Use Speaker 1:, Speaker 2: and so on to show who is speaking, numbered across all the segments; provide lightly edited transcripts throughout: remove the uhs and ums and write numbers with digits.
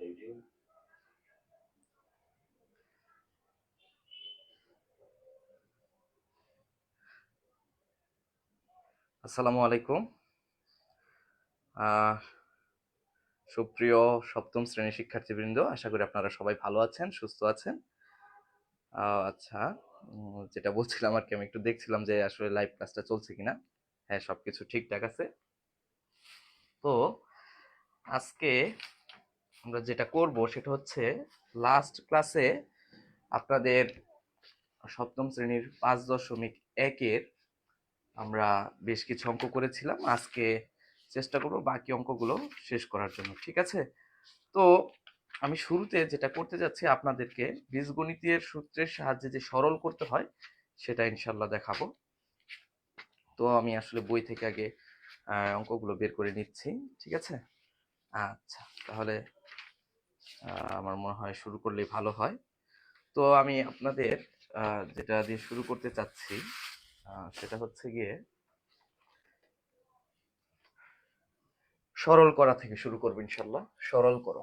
Speaker 1: আসসালামু আলাইকুম। সুপ্রিয় সপ্তম শ্রেণীর শিক্ষার্থীবৃন্দ, আশা করি আপনারা সবাই ভালো আছেন, সুস্থ আছেন। আচ্ছা, যেটা বলছিলাম আর কি, আমি একটু দেখছিলাম যে আসলে লাইভ ক্লাসটা চলছে কিনা। হ্যাঁ, সবকিছু ঠিকঠাক আছে। তো আজকে আমরা যেটা করব সেটা হচ্ছে, লাস্ট ক্লাসে আপনাদের সপ্তম শ্রেণীর 5.1-এর আমরা বেশ কিছু অঙ্ক করেছিলাম। আজকে চেষ্টা করব বাকি অঙ্কগুলো শেষ করার জন্য, ঠিক আছে? তো আমি শুরুতে যেটা করতে যাচ্ছি, আপনাদেরকে বীজগণিতের সূত্রের সাহায্যে যে সরল করতে হয় সেটা ইনশাল্লাহ দেখাবো। তো আমি আসলে বই থেকে আগে অঙ্কগুলো বের করে নিচ্ছি, ঠিক আছে? আচ্ছা, তাহলে আমার মনে হয় শুরু করলেই ভালো হয়। তো আমি আপনাদের যেটা দিয়ে শুরু করতে চাচ্ছি সেটা হচ্ছে গিয়ে সরল করা থেকে শুরু করবো ইনশাল্লাহ। সরল করো,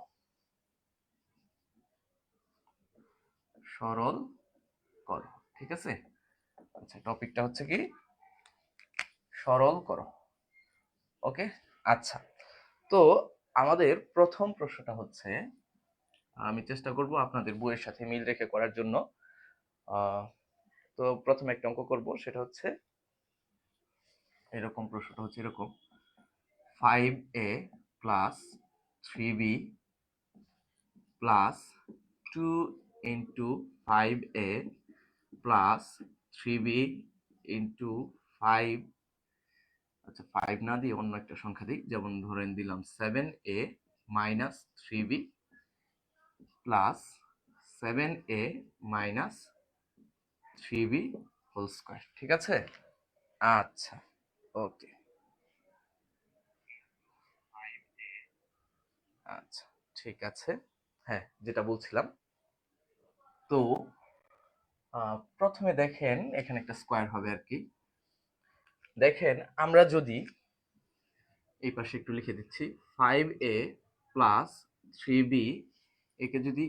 Speaker 1: সরল করো, ঠিক আছে? আচ্ছা, টপিকটা হচ্ছে কি সরল করো। ওকে, আচ্ছা। তো আমাদের প্রথম প্রশ্নটা হচ্ছে, আমি চেষ্টা করব আপনাদের বইয়ের সাথে মিল রেখে করার জন্য। তো প্রথমে একটা অঙ্ক করব, সেটা হচ্ছে এরকম। প্রশ্নটা হচ্ছে এরকম: 5a plus 3b plus 2 into 5a plus 3b into 5। আচ্ছা, 5 না দিয়ে অন্য একটা সংখ্যা দিই, যেমন ধরেন দিলাম 7a minus 3b plus 7a minus 3b whole square, ঠিক আছে? আচ্ছা, ওকে, আচ্ছা, ঠিক আছে। হ্যাঁ, যেটা বলছিলাম, তো প্রথমে দেখেন এখানে একটা স্কোয়ার হবে আর কি। দেখেন, আমরা যদি এই পাশে একটু লিখে দিচ্ছি, 5a প্লাস 3b একে যদি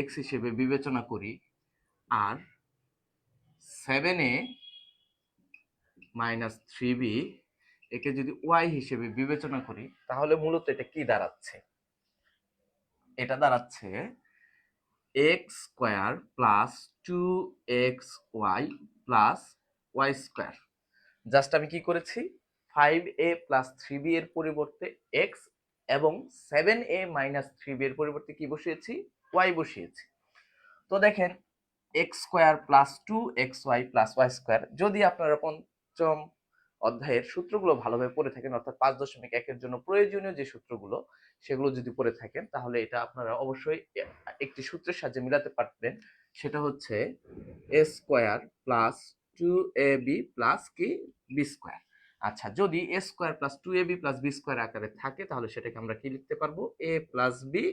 Speaker 1: x হিসেবে বিবেচনা করি, আর 7a মাইনাস 3b একে যদি y হিসেবে বিবেচনা করি, তাহলে মূলত এটা কি দাঁড়াচ্ছে? এটা দাঁড়াচ্ছে x square plus 2xy plus Y square. Just আমি কি করেছি, 5a প্লাস 3b এর পরিবর্তে x এবং 7a মাইনাস 3b এর পরিবর্তে কি বসিয়েছি, y বসিয়েছি। তো দেখেন, x square plus 2xy plus Y square, যদি আপনারা পঞ্চম অধ্যায়ের সূত্রগুলো ভালোভাবে পড়ে থাকেন, অর্থাৎ 5.1-এর জন্য প্রয়োজনীয় যে সূত্রগুলো সেগুলো যদি পড়ে থাকেন, তাহলে এটা আপনারা অবশ্যই একটি সূত্রের সাহায্যে মিলাতে পারবেন। সেটা হচ্ছে A square plus 2ab plus কি বি স্কোয়ার। আচ্ছা, যদি A square plus 2ab plus B square আকারে থাকে, তাহলে সেটাকে আমরা কি লিখতে পারবো, A plus B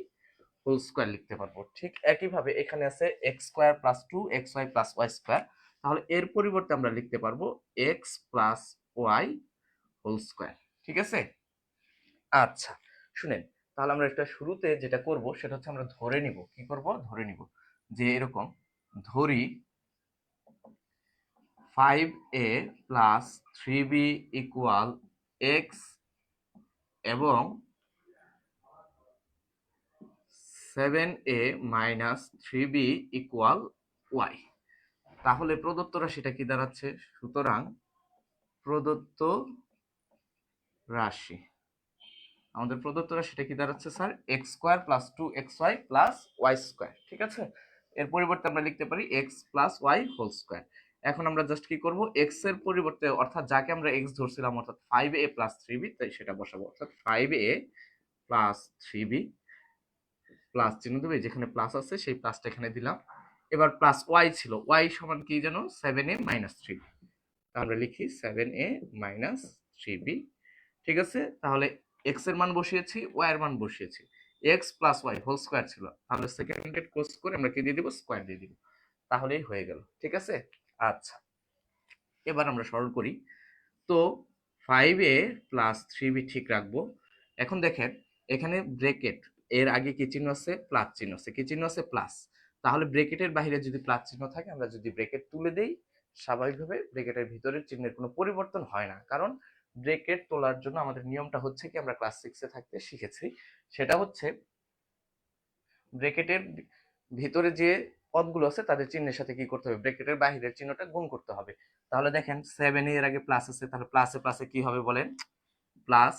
Speaker 1: whole square লিখতে পারবো। ঠিক একইভাবে এখানে আছে X square plus 2xy plus Y square, তাহলে এর পরিবর্তে আমরা লিখতে পারবো X plus Y whole square, ঠিক আছে? আচ্ছা, শুনেন, তাহলে আমরা এটা শুরুতে যেটা করব সেটা হচ্ছে, আমরা ধরে নিব, কি করব, ধরে নিব যে এরকম, ধরি 5a plus 3b equal x এবং 7a minus 3b equal Y. তাহলে প্রদত্ত রাশিটা কি দাঁড়াচ্ছে? সুতরাং প্রদত্ত রাশি, আমাদের প্রদত্ত রাশিটা কি দাঁড়াচ্ছে sir? X square plus 2xy plus Y square, ঠিক আছে? এর পরিবর্তে আমরা লিখতে পারি x plus Y whole square. এখন আমরা জাস্ট কি করব, এক্স এর পরিবর্তে, অর্থাৎ যাকে আমরা এক্স ধরছিলাম, অর্থাৎ 5a প্লাস 3b, তাই সেটা বসাবো, অর্থাৎ 5a প্লাস 3b প্লাস চিহ্ন দেবে, যেখানে প্লাস আছে সেই প্লাসটা এখানে দিলাম। এবার প্লাস ওয়াই ছিল, ওয়াই সমান কি যেন, 7a মাইনাস 3b। আমরা লিখি 7a মাইনাস 3b, ঠিক আছে? তাহলে এক্স এর মান বসিয়েছি, ওয়াই এর মান বসিয়েছি, x plus Y whole square ছিল, তাহলে সেকেন্ড ব্র্যাকেট ক্লোজ করে আমরা কি দিয়ে দিব, স্কোয়ার দিয়ে দিব, তাহলেই হয়ে গেল, ঠিক আছে? আচ্ছা, এবার আমরা সরল করি। তো 5a প্লাস 3b ঠিক রাখবো। এখন দেখেন, এখানে ব্র্যাকেট এর আগে কি চিহ্ন আছে, প্লাস চিহ্ন আছে, কি চিহ্ন আছে, প্লাস। তাহলে ব্র্যাকেটের বাইরে যদি প্লাস চিহ্ন থাকে, আমরা যদি ব্র্যাকেট তুলে দেই, স্বাভাবিকভাবে ব্র্যাকেটের ভিতরের চিহ্নের কোনো পরিবর্তন হয় না। কারণ ব্র্যাকেট তোলার জন্য আমাদের নিয়মটা হচ্ছে কি, আমরা ক্লাস 6 এ থাকতে শিখেছি, সেটা হচ্ছে ব্র্যাকেটের ভিতরে যে পদগুলো আছে তাদের চিহ্নের সাথে কি করতে হবে, ব্র্যাকেটের বাহিরের চিহ্নটা গুণ করতে হবে। তাহলে দেখেন 7 এর আগে প্লাস আছে, তাহলে প্লাসে প্লাসে কি হবে বলেন, প্লাস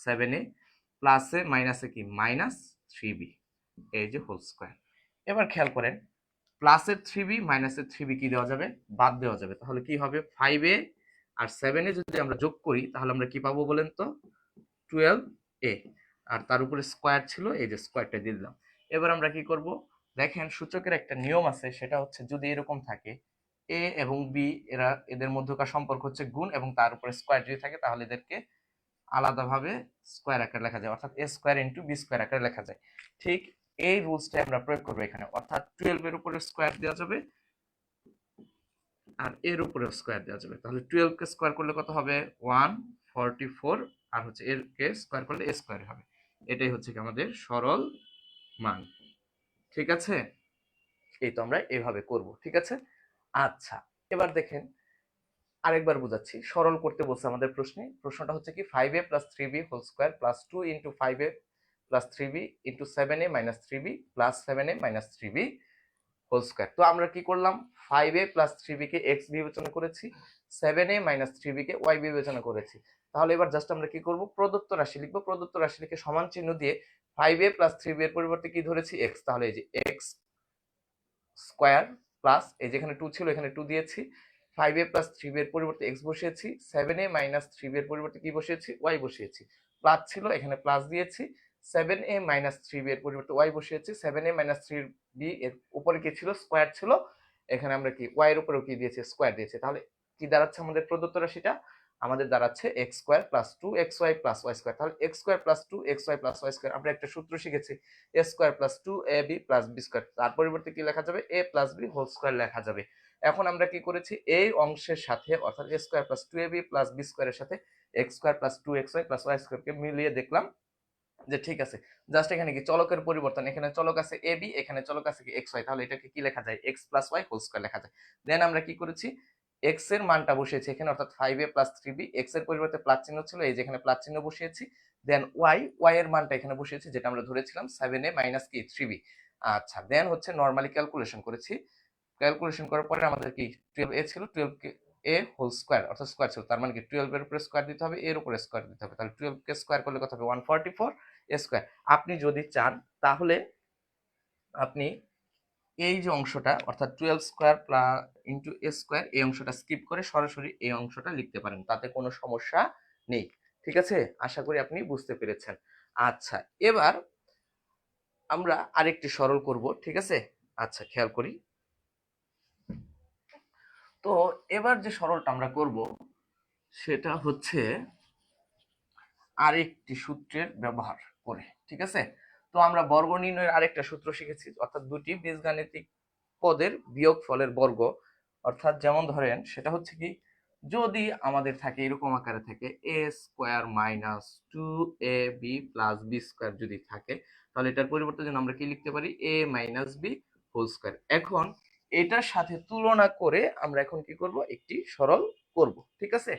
Speaker 1: 7a প্লাসে মাইনাসে কি মাইনাস 3b, এই যে হোল স্কয়ার। এবার খেয়াল করেন, প্লাসের 3b মাইনাসের 3b কি দেওয়া যাবে, বাদ দেওয়া যাবে। তাহলে কি হবে, 5a আর 7a যদি আমরা যোগ করি তাহলে আমরা কি পাবো বলেন তো, 12a। আর তার উপরে স্কয়ার ছিল, এই যে স্কয়ারটা দিয়ে দিলাম। এবার আমরা কি করব, দেখেন সূচকের একটা নিয়ম আছে, সেটা হচ্ছে যদি এরকম থাকে a এবং b, এদের মধ্যকার সম্পর্ক হচ্ছে গুণ, এবং তার উপরে স্কয়ার যদি থাকে তাহলে এদেরকে আলাদাভাবে স্কয়ার আকারে লেখা যায়, অর্থাৎ a square into b square আকারে লেখা যায়। ঠিক এই রুলসটা আমরা প্রয়োগ করব এখানে, অর্থাৎ 12 এর উপরে স্কয়ার দেওয়া যাবে আর এর উপরে স্কয়ার দেওয়া যাবে। তাহলে 12 কে স্কয়ার করলে কত হবে, 144, আর হচ্ছে এর কে স্কয়ার করলে a স্কয়ার হবে। এটাই হচ্ছে কি আমাদের সরল মান। ঠিক আছে, এই তো আমরা এভাবে করব। ঠিক আছে, আচ্ছা এবার দেখেন আরেকবার বোঝাচ্ছি, সরল করতে বলছে আমাদের প্রশ্নে। প্রশ্নটা হচ্ছে কি, 5a plus 3b whole square plus 2 into 5a plus 3b into 7a minus 3b plus 7a minus 3b whole square. তো আমরা কি করলাম, 5a প্লাস 3b কে x বিবেচনা করেছি, 7a মাইনাস 3b কে y বিবেচনা করেছি। তাহলে এবার জাস্ট আমরা কি করব, প্রদত্ত রাশি লিখবো, প্রদত্ত রাশি লিখে সমান চিহ্ন দিয়ে 5a প্লাস 3b এর পরিবর্তে কি ধরেছি, x। তাহলে এই যে x স্কয়ার প্লাস, এই যেখানে 2 ছিল এখানে 2 দিয়েছি, 5a প্লাস 3b এর পরিবর্তে x বসিয়েছি, 7a মাইনাস 3b এর পরিবর্তে কি বসিয়েছি, y বসিয়েছি। প্লাস ছিল এখানে প্লাস দিয়েছি, 7a মাইনাস 3b এর পরিবর্তে y বসিয়েছি, 7a মাইনাস 3b এর উপরে কি ছিল, স্কয়ার ছিল, এখানে আমরা কি y এর উপরেও কি দিয়েছি, স্কয়ার দিয়েছি। তাহলে কি দাঁড়াচ্ছে আমাদের প্রদত্ত রাশিটা, আমাদের দাঁড়াচ্ছে x square plus 2xy plus y square. তাহলে x square plus 2xy plus y square, আমরা একটা সূত্র শিখেছি, a square plus 2ab plus b square. তার পরিবর্তে কি লেখা যাবে, a plus b whole square লেখা যাবে। এখন আমরা কি করেছি, এই অংশের সাথে অর্থাৎ a square plus 2ab plus b স্কয়ারের সাথে x square plus 2xy plus y square কে মিলিয়ে দেখলাম যে ঠিক আছে। জাস্ট এখানে কি চলকের পরিবর্তন, এখানে চলক আছে ab, এখানে চলক আছে কি xy, তাহলে এটাকে কি লেখা যায়, x plus y whole square লেখা যায়। দেন আমরা কি করেছি, x এর মানটা বসিয়েছি এখানে, অর্থাৎ 5a প্লাস 3b, x এর পরিবর্তে প্লাস চিহ্ন ছিল, এই যে এখানে প্লাস চিহ্ন বসিয়েছি। দেন y এর মানটা এখানে বসিয়েছি, যেটা আমরা ধরেছিলাম 7a মাইনাস কি 3b। আচ্ছা দেন হচ্ছে নরমালি ক্যালকুলেশন করেছি, ক্যালকুলেশন করার পরে আমাদের কি 12a ছিল, 12 কে a হোল স্কয়ার অর্থাৎ স্কয়ার ছিল, তার মানে কি 12 এর উপরে স্কয়ার দিতে হবে, এর উপরে স্কয়ার দিতে হবে। তাহলে 12 কে স্কয়ার করলে কত হবে, 144 স্কয়ার। আপনি যদি চান তাহলে আপনি এই যে অংশটা অর্থাৎ 12 square plus into a square, এই অংশটা স্কিপ করে সরাসরি এই অংশটা লিখতে পারেন, তাতে কোনো সমস্যা নেই। ঠিক আছে, আশা করি আপনি বুঝতে পেরেছেন। আচ্ছা এবার আমরা আরেকটি সরল করব। ঠিক আছে, আচ্ছা খেয়াল করি, তো এবার যে সরলটা আমরা করব সেটা হচ্ছে আরেকটি সূত্রের ব্যবহার করে। ঠিক আছে, তো আমরা বর্গ নির্ণয়ের আরেকটা সূত্র শিখেছি, অর্থাৎ দুটি বীজগাণিতিক পদের বিয়োগফলের বর্গ। অর্থাৎ যেমন ধরেন সেটা হচ্ছে কি, যদি আমাদের থাকে এরকম আকারে থাকে a square minus 2ab plus b square যদি থাকে, তাহলে এটার পরিবর্তে যেন আমরা কি লিখতে পারি, a minus b whole square. এখন এটার সাথে তুলনা করে আমরা এখন কি করব, একটি সরল করব। ঠিক আছে,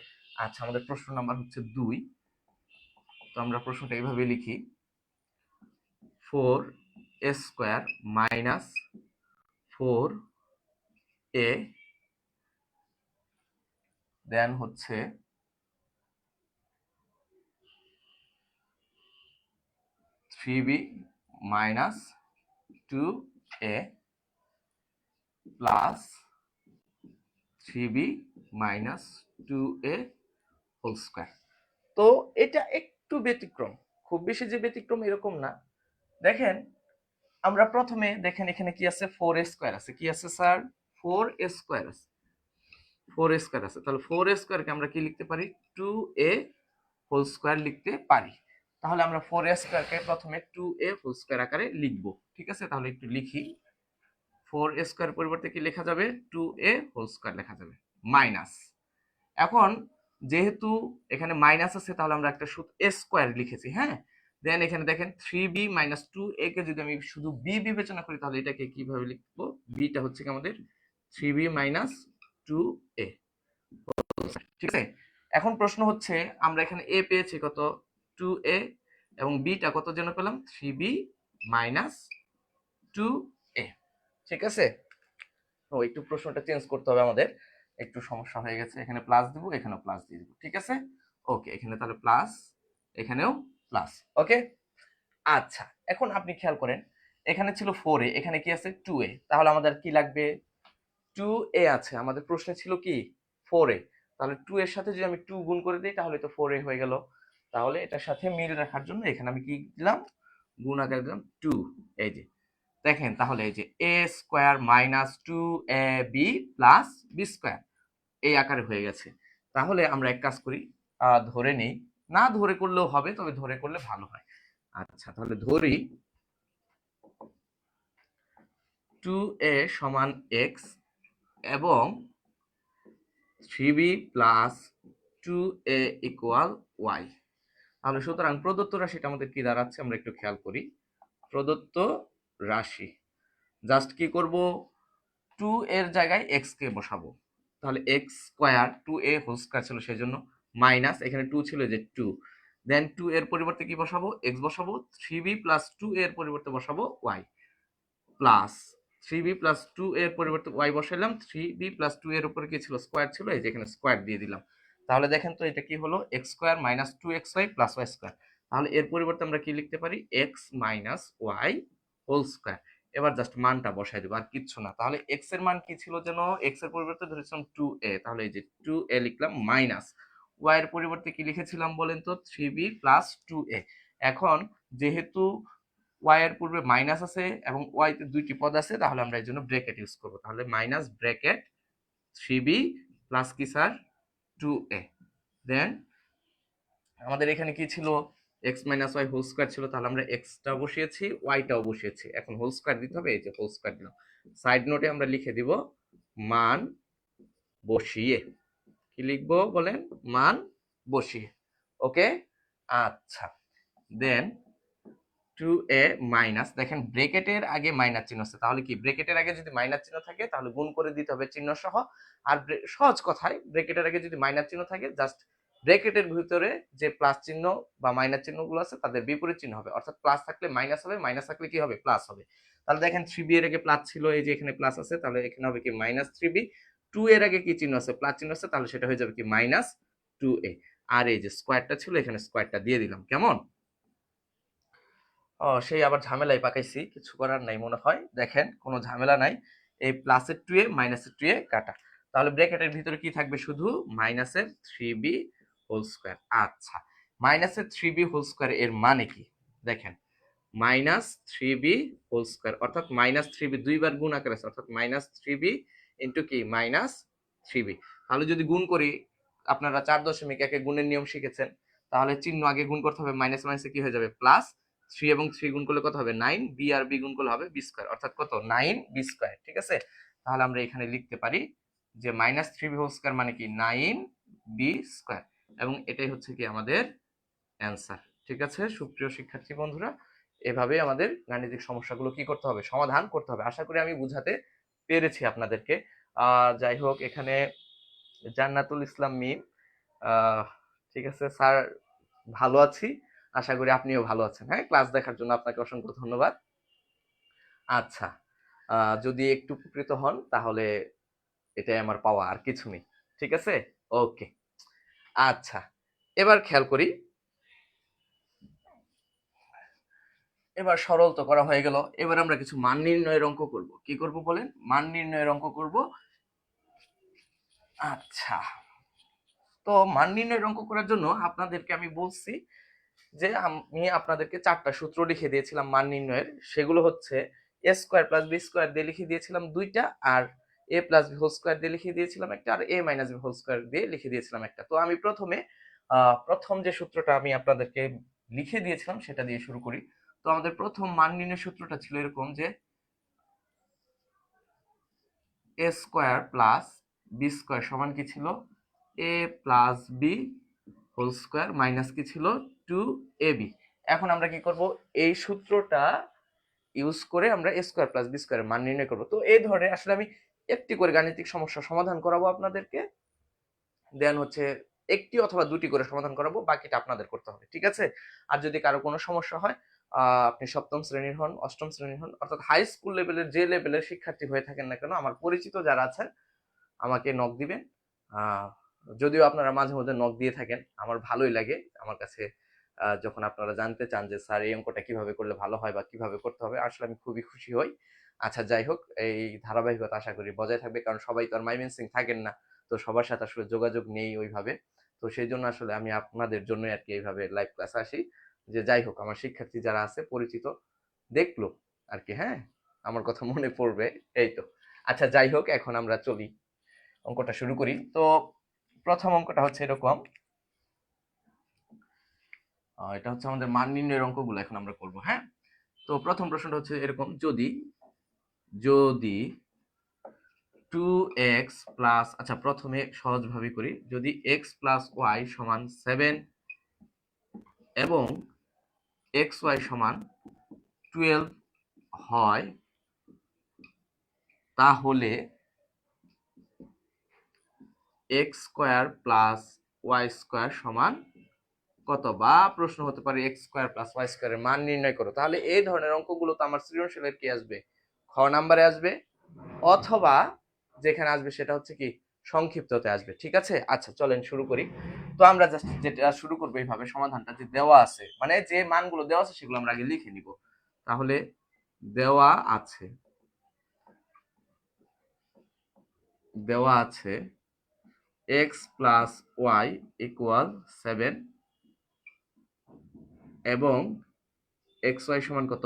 Speaker 1: আচ্ছা আমাদের প্রশ্ন নাম্বার হচ্ছে 2। তো আমরা প্রশ্নটা এইভাবে লিখি, 4a square minus 4a then হচ্ছে 3b minus 2a plus 3b minus 2a whole square. তো এটা একটু ব্যতিক্রম, খুব বেশি যে ব্যতিক্রম এরকম না। দেখেন আমরা প্রথমে দেখেন এখানে কি আছে, 4a স্কয়ার আছে, কি আছে স্যার, 4a স্কয়ার আছে, 4a স্কয়ার আছে। তাহলে 4a স্কয়ারকে আমরা কি লিখতে পারি, 2a হোল স্কয়ার লিখতে পারি। তাহলে আমরা 4a স্কয়ারকে প্রথমে 2a হোল স্কয়ার আকারে লিখব। ঠিক আছে, তাহলে একটু লিখি, 4a স্কয়ার পরিবর্তে কি লেখা যাবে, 2a হোল স্কয়ার লেখা যাবে মাইনাস। এখন যেহেতু এখানে মাইনাস আছে তাহলে আমরা একটা সূত্র a স্কয়ার লিখেছি, হ্যাঁ, দেন এখানে দেখেন 3b মাইনাস 2a কে যদি আমি শুধু b বিবেচনা করি তাহলে এটাকে কিভাবে লিখবো, bটা হচ্ছে কি আমাদের 3b মাইনাস 2a। ঠিক আছে, এখন প্রশ্ন হচ্ছে আমরা এখানে a পেয়েছি কত 2a এবং bটা কত যেন পেলাম 3b মাইনাস 2a। ঠিক আছে, ও একটু প্রশ্নটা চেঞ্জ করতে হবে আমাদের, একটু সমস্যা হয়ে গেছে, এখানে প্লাস দিব এখানেও প্লাস দিয়ে দিব। ঠিক আছে, ওকে, এখানে তাহলে প্লাস এখানেও প্লাস। ওকে, আচ্ছা এখন আপনি খেয়াল করেন এখানে ছিল 4a, এখানে কি আছে 2a, তাহলে আমাদের কি লাগবে 2a আছে, আমাদের প্রশ্নে ছিল কি 4a, তাহলে 2 এর সাথে যদি আমি 2 গুণ করে দিই তাহলে তো 4a হয়ে গেল। তাহলে এটার সাথে মিল রাখার জন্য এখানে আমি কি দিলাম, গুণ আকারে দিলাম 2। এই যে দেখেন তাহলে এই যে a square minus 2ab plus b square এই আকারে হয়ে গেছে। তাহলে আমরা এক কাজ করি, ধরে নেই, না ধরে করলেও হবে, তবে ধরে করলে ভালো হয়। আচ্ছা তাহলে ধরি 2a সমান x এবং 3b plus 2a equal y। তাহলে সুতরাং প্রদত্ত রাশিটা আমাদের কি দাঁড়াচ্ছে আমরা একটু খেয়াল করি। প্রদত্ত রাশি জাস্ট কি করব, 2 এর জায়গায় x কে বসাবো, তাহলে x square 2a whole square ছিল সেই জন্য মাইনাস এখানে 2 ছিল যে 2, দেন 2 এর পরিবর্তে কি বসাবো, x বসাবো, 3b প্লাস 2a এর পরিবর্তে বসাবো y, প্লাস 3b প্লাস 2 এর পরিবর্তে y বসাইলাম, 3b প্লাস 2 এর উপরে কি ছিল স্কয়ার ছিল, এই যে এখানে স্কয়ার দিয়ে দিলাম। তাহলে দেখেন তো এটা কি হলো, x square minus 2xy plus y square. তাহলে এর পরিবর্তে আমরা কি লিখতে পারি, x minus y whole square. এবার জাস্ট মানটা বসাই দেব আর কিচ্ছু না। তাহলে x এর মান কি ছিল যেন, x এর পরিবর্তে ধরেছিলাম 2a, তাহলে এই যে 2a লিখলাম, মাইনাস y এর পরিবর্তে কি লিখেছিলাম বলেন তো 3b প্লাস 2a। এখন যেহেতু y এর পূর্বে মাইনাস আছে এবং y তে দুইটি পদ আছে, তাহলে আমরা এর জন্য ব্র্যাকেট ইউজ করব। তাহলে মাইনাস ব্র্যাকেট 3b প্লাস কি স্যার 2a, দেন আমাদের এখানে কি ছিল x minus y whole square ছিল, তাহলে আমরা x টা বসিয়েছি y টাও বসিয়েছি, এখন হোল স্কয়ার দিতে হবে, এই যে হোল স্কয়ার দিলাম। সাইড নোটে আমরা লিখে দিব মান বসিয়ে, কি লিখবো বলেন, মান বসিয়ে। ওকে, আচ্ছা দেন 2a মাইনাস, দেখেন ব্র্যাকেটের আগে মাইনাস চিহ্ন আছে, তাহলে কি ব্র্যাকেটের আগে যদি মাইনাস চিহ্ন থাকে তাহলে গুণ করে দিতে হবে চিহ্ন সহ। আর সহজ কথায় ব্র্যাকেটের আগে যদি মাইনাস চিহ্ন থাকে জাস্ট ব্র্যাকেটের ভিতরে যে প্লাস চিহ্ন বা মাইনাস চিহ্নগুলো আছে তাদের বিপরীত চিহ্ন হবে, অর্থাৎ প্লাস থাকলে মাইনাস হবে, মাইনাস থাকলে কি হবে, প্লাস হবে। তাহলে দেখেন 3b এর আগে প্লাস ছিল, এই যে এখানে প্লাস আছে, তাহলে এখানে হবে কি মাইনাস 3b, 2 এর আগে কি চিহ্ন আছে, প্লাস চিহ্ন আছে, তাহলে সেটা হয়ে যাবে কি মাইনাস 2a। আর এই যে স্কয়ারটা ছিল এখানে স্কয়ারটা দিয়ে দিলাম। কেমন, ও সেই আবার ঝামেলায় পাকাইছি, কিছু করার নাই মনে হয়, দেখেন কোনো ঝামেলা নাই, এই প্লাসের 2a মাইনাসের 2a কাটা, তাহলে ব্র্যাকেটের ভিতরে কি থাকবে, শুধু মাইনাসের 3b হোল স্কয়ার। আচ্ছা মাইনাসের 3b হোল স্কয়ার এর মানে কি, দেখেন মাইনাস 3b হোল স্কয়ার অর্থাৎ মাইনাস 3b দুইবার গুণ আকারে আছে, অর্থাৎ মাইনাস 3b ইন্টু কি মাইনাস 3b। তাহলে যদি গুণ করি, আপনারা 4.1 গুণের নিয়ম শিখেছেন, তাহলে চিহ্ন আগে গুণ করতে হবে, মাইনাস মাইনাসে কি হয়ে যাবে প্লাস, 3 এবং 3 গুণ করলে কত হবে 9, বি আর বি গুণ করলে হবে বি স্কয়ার, অর্থাৎ কত 9b স্কয়ার। ঠিক আছে, তাহলে আমরা এখানে লিখতে পারি যে মাইনাস 3b হোল স্কয়ার মানে কি 9b স্কয়ার, এবং এটাই হচ্ছে কি আমাদের অ্যান্সার। ঠিক আছে সুপ্রিয় শিক্ষার্থী বন্ধুরা, এভাবে আমাদের গাণিতিক সমস্যাগুলো কি করতে হবে, সমাধান করতে হবে। আশা করি আমি বুঝাতে পেরেছি আপনাদেরকে। যাই হোক, এখানে জান্নাতুল ইসলাম মিম, ঠিক আছে স্যার, ভালো আছি, আশা করি আপনিও ভালো আছেন। হ্যাঁ, ক্লাস দেখার জন্য আপনাকে অসংখ্য ধন্যবাদ। আচ্ছা, যদি একটু উপকৃত হন তাহলে এটাই আমার পাওয়া, আর কিছু নেই। ঠিক আছে, ওকে। আচ্ছা এবার খেয়াল করি, এবার সরল তো করা হয়ে গেল, এবার আমরা কিছু মান নির্ণয়ের অঙ্ক করব। কি করব বলেন, মান নির্ণয়ের অঙ্ক করব। আচ্ছা, তো মান নির্ণয়ের অঙ্ক করার জন্য আপনাদেরকে আমি বলছি যে আমি আপনাদেরকে 4টা সূত্র লিখে দিয়েছিলাম মান নির্ণয়ের, সেগুলো হচ্ছে a square plus b square দিয়ে লিখে দিয়েছিলাম 2টা, আর a plus b whole square দিয়ে লিখে দিয়েছিলাম একটা, আর a minus b whole square দিয়ে লিখে দিয়েছিলাম একটা। তো আমি প্রথম যে সূত্রটা আমি আপনাদেরকে লিখে দিয়েছিলাম সেটা দিয়ে শুরু করি। তো আমাদের প্রথম মান নির্ণয়ের সূত্রটা ছিল এরকম যে a square plus b square সমান কি ছিল, a plus b whole square minus কি ছিল 2ab। এখন আমরা কি করব, এই সূত্রটা ইউজ করে আমরা a স্কয়ার প্লাস b স্কয়ারের মান নির্ণয় করব। তো এই ধরনের আসলে আমি একটি করে গাণিতিক সমস্যা সমাধান করাবো আপনাদেরকে, দেন হচ্ছে একটি অথবা দুটি করে সমাধান করাবো, বাকিটা আপনাদের করতে হবে, ঠিক আছে? আর যদি কারো কোনো সমস্যা হয়, আপনি সপ্তম শ্রেণীর হন, অষ্টম শ্রেণীর হন, অর্থাৎ হাই স্কুল লেভেলের যে লেভেলের শিক্ষার্থী হয়ে থাকেন না কেন, আমার পরিচিত যারা আছেন আমাকে নক দিবেন। যদিও আপনারা মাঝে মধ্যে নক দিয়ে থাকেন, আমার ভালোই লাগে। আমার কাছে যখন আপনারা জানতে চান যে স্যার এই অঙ্কটা কিভাবে করলে ভালো হয় বা কিভাবে করতে হবে, আসলে আমি খুবই খুশি হই। আচ্ছা, যাই হোক, এই ধারাবাহিকতা আশা করি বজায় থাকবে, কারণ সবাই তো আর ময়মনসিং থাকেন না, তো সবার সাথে আসলে যোগাযোগ নেই ওইভাবে। তো সেই জন্য আসলে আমি আপনাদের জন্য আর কি এইভাবে লাইভ ক্লাস আসি, যে যাই হোক আমার শিক্ষার্থী যারা আছে পরিচিত দেখলো আর কি, হ্যাঁ, আমার কথা মনে পড়বে, এই তো। আচ্ছা, যাই হোক, এখন আমরা চলি, অঙ্কটা শুরু করি। তো প্রথম অঙ্কটা হচ্ছে এরকম, এটা হচ্ছে আমাদের মান নির্ণয়ের অঙ্কগুলো এখন আমরা করব, হ্যাঁ। তো প্রথম প্রশ্নটা হচ্ছে এরকম, যদি যদি 2x প্লাস, আচ্ছা প্রথমে সহজভাবে করি, যদি x প্লাস y সমান 7 এবং xy সমান 12 হয়, তাহলে x square plus y square সমান কত? বা প্রশ্ন হতে পারে x স্কয়ার প্লাস y স্কয়ারের মান নির্ণয় করো। তাহলে এই ধরনের অঙ্কগুলো তো আমার সৃজনশীলের কি আসবে? খ নাম্বারে আসবে, অথবা যেখানে আসবে সেটা হচ্ছে কি সংক্ষিপ্ততে আসবে, ঠিক আছে? আচ্ছা, চলেন শুরু করি। তো আমরা জাস্ট যেটা শুরু করবো এইভাবে, সমাধানটা যে দেওয়া আছে, মানে যে মানগুলো দেওয়া আছে সেগুলো আমরা আগে লিখে নিব। তাহলে দেওয়া আছে x প্লাস y ইকুয়াল 7 এবং xy সমান কত?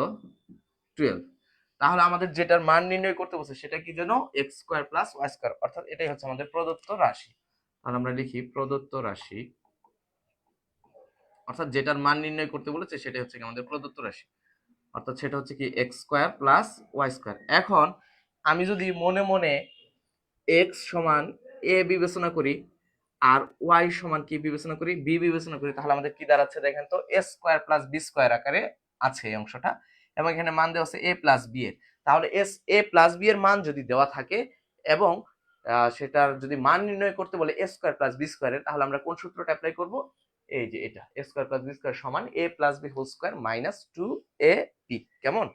Speaker 1: 12। তাহলে আমাদের যেটার মান নির্ণয় করতে বলছে সেটা কি যেন? x square plus y square, অর্থাৎ এটাই হচ্ছে আমাদের প্রদত্ত রাশি। তাহলে আমরা লিখি প্রদত্ত রাশি, অর্থাৎ যেটার মান নির্ণয় করতে বলেছে সেটাই হচ্ছে আমাদের প্রদত্ত রাশি, অর্থাৎ সেটা হচ্ছে কি x square plus y square. এখন আমি যদি মনে মনে x সমান a বিবেচনা করি আর y সমান কি বিবেচনা করি? b বিবেচনা করি, তাহলে আমাদের কি দাঁড়াচ্ছে দেখেন তো, a square plus b square আকারে আছে এই অংশটা, এবং এখানে মান দেওয়া আছে a প্লাস b এর। তাহলে a প্লাস b এর মান যদি দেওয়া থাকে এবং সেটার যদি মান নির্ণয় করতে বলে a স্কয়ার প্লাস b স্কয়ারের, তাহলে আমরা কোন সূত্রটা অ্যাপ্লাই করব? এই যে এটা, a square plus b square সমান a plus b whole square minus 2ab। কেমন?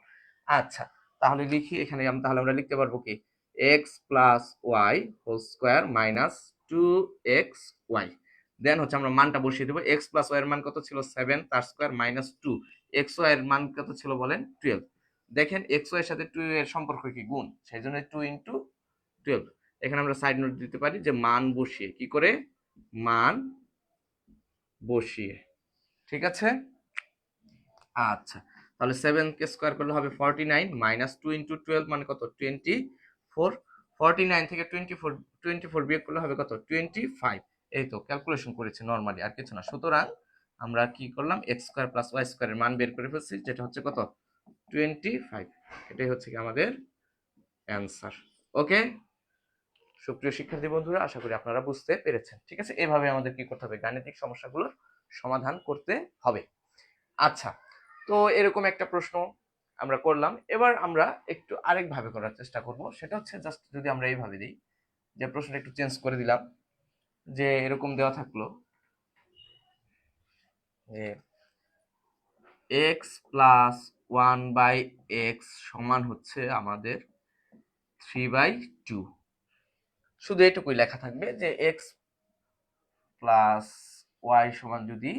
Speaker 1: আচ্ছা, তাহলে লিখি এখানে, তাহলে আমরা লিখতে পারবো কি x plus y whole square minus 2xy। Then হচ্ছে আমরা মানটা বসিয়ে দেবো। x প্লাস y এর মান কত ছিল? 7, তার স্কয়ার মাইনাস 2, xy এর মান কত ছিল বলেন? 12। দেখেন xy এর সাথে 2 এর সম্পর্ক কি? গুণ, সেই জন্য 2 ইনটু 12। এখানে আমরা সাইড নোট দিতে পারি যে মান বসিয়ে, কি করে? মান বসিয়ে, ঠিক আছে? আচ্ছা, তাহলে 7 কে স্কয়ার করলে হবে 49 মাইনাস 2 ইনটু 12 মানে কত? 24। 49 থেকে 24 বিয়োগ করলে হবে কত? 25। এই তো ক্যালকুলেশন করেছি নরমালি, আর কিছু না। সুতরাং আমরা কি করলাম? x স্কয়ার প্লাস y স্কয়ারের মান বের করে ফেলছি, যেটা হচ্ছে কত? 25। এটাই হচ্ছে কি আমাদের অ্যানসার। ওকে, সুপ্রিয় শিক্ষার্থী বন্ধুরা, আশা করি আপনারা বুঝতে পেরেছেন, ঠিক আছে? এভাবে আমাদের কি করতে হবে? গাণিতিক সমস্যাগুলোর সমাধান করতে হবে। আচ্ছা, তো এরকম একটা প্রশ্ন আমরা করলাম। এবার আমরা একটু আরেক ভাবে করার চেষ্টা করব, সেটা হচ্ছে জাস্ট যদি আমরা এইভাবে দিই, যে প্রশ্নটা একটু চেঞ্জ করে দিলাম, যে এরকম দেওয়া থাকলো যে x প্লাস 1/x সমান হচ্ছে আমাদের 3/2। শুধু এটুকুই লেখা থাকবে যে x প্লাস y সমান যদি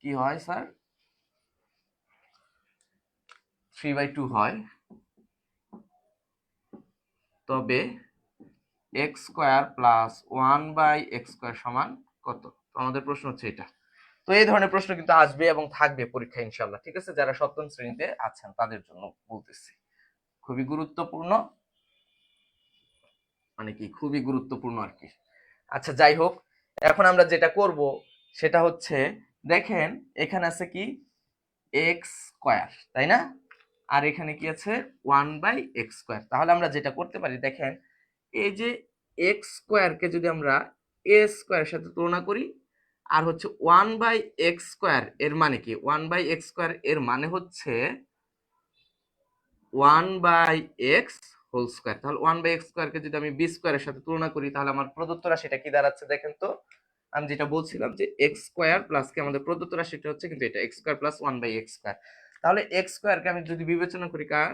Speaker 1: কি হয় স্যার? 3/2 হয়, তবে x square plus 1/x square সমান কত? তো আমাদের প্রশ্ন হচ্ছে এটা। তো এই ধরনের প্রশ্ন কিন্তু আসবে এবং থাকবে পরীক্ষা ইনশাআল্লাহ, ঠিক আছে? যারা সপ্তম শ্রেণীতে আছেন তাদের জন্য বলতেছি, খুবই গুরুত্বপূর্ণ, মানে কি খুবই গুরুত্বপূর্ণ আর কি। আচ্ছা, যাই হোক, এখন আমরা যেটা করব সেটা হচ্ছে, দেখেন এখানে আছে কি x স্কয়ার, তাই না? আর এখানে কি আছে? 1/x square. তাহলে আমরা যেটা করতে পারি, দেখেন এই যে x স্কয়ারকে যদি আমরা a স্কয়ারের সাথে তুলনা করি, আর হচ্ছে 1/x² এর মানে কি? 1/x² এর মানে হচ্ছে 1/x²। তাহলে 1/x² কে যদি আমি b² এর সাথে তুলনা করি তাহলে আমার প্রদত্ত রাশিটা কি দাঁড়াচ্ছে দেখেন তো। আমি যেটা বলছিলাম যে x² প্লাস কি আমাদের প্রদত্ত রাশিটা হচ্ছে কিন্তু এটা x² প্লাস 1/x²। তাহলে x² কে আমি যদি বিবেচনা করি কার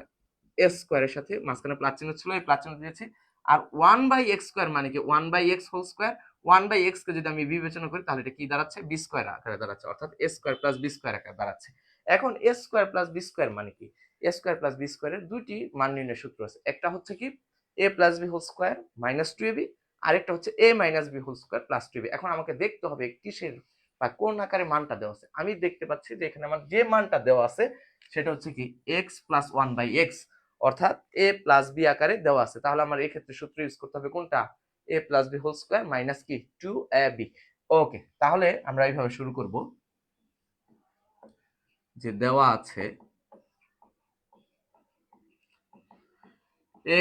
Speaker 1: s² এর সাথে, মাঝখানে প্লাস চিহ্ন ছিল, এই প্লাস চিহ্ন দিয়েছি। আর 1/x² মানে কি 1/x²। 1/x কে যদি আমি বিবেচনা করি তাহলে এটা কি দাঁড়াচ্ছে b² আকারে দাঁড়াচ্ছে, অর্থাৎ a² প্লাস b² আকারে দাঁড়াচ্ছে। এখন a² প্লাস b² মানে কি? a² প্লাস b² এর দুইটি মান নির্ণয়ের সূত্র আছে। একটা হচ্ছে কি a plus b whole square minus 2ab, আরেকটা হচ্ছে a minus b whole square plus 2ab। এখন আমাকে দেখতে হবে কিসের বা কোন আকারে মানটা দেওয়া আছে। আমি দেখতে পাচ্ছি যে এখানে আমার যে মানটা দেওয়া আছে সেটা হচ্ছে কি x প্লাস 1/x, অর্থাৎ a প্লাস b আকারে দেওয়া আছে। তাহলে আমার এই ক্ষেত্রে সূত্র ইউজ করতে হবে কোনটা? a plus b whole square minus কি 2ab। ওকে, তাহলে আমরা এইভাবে শুরু করব যে দেওয়া আছে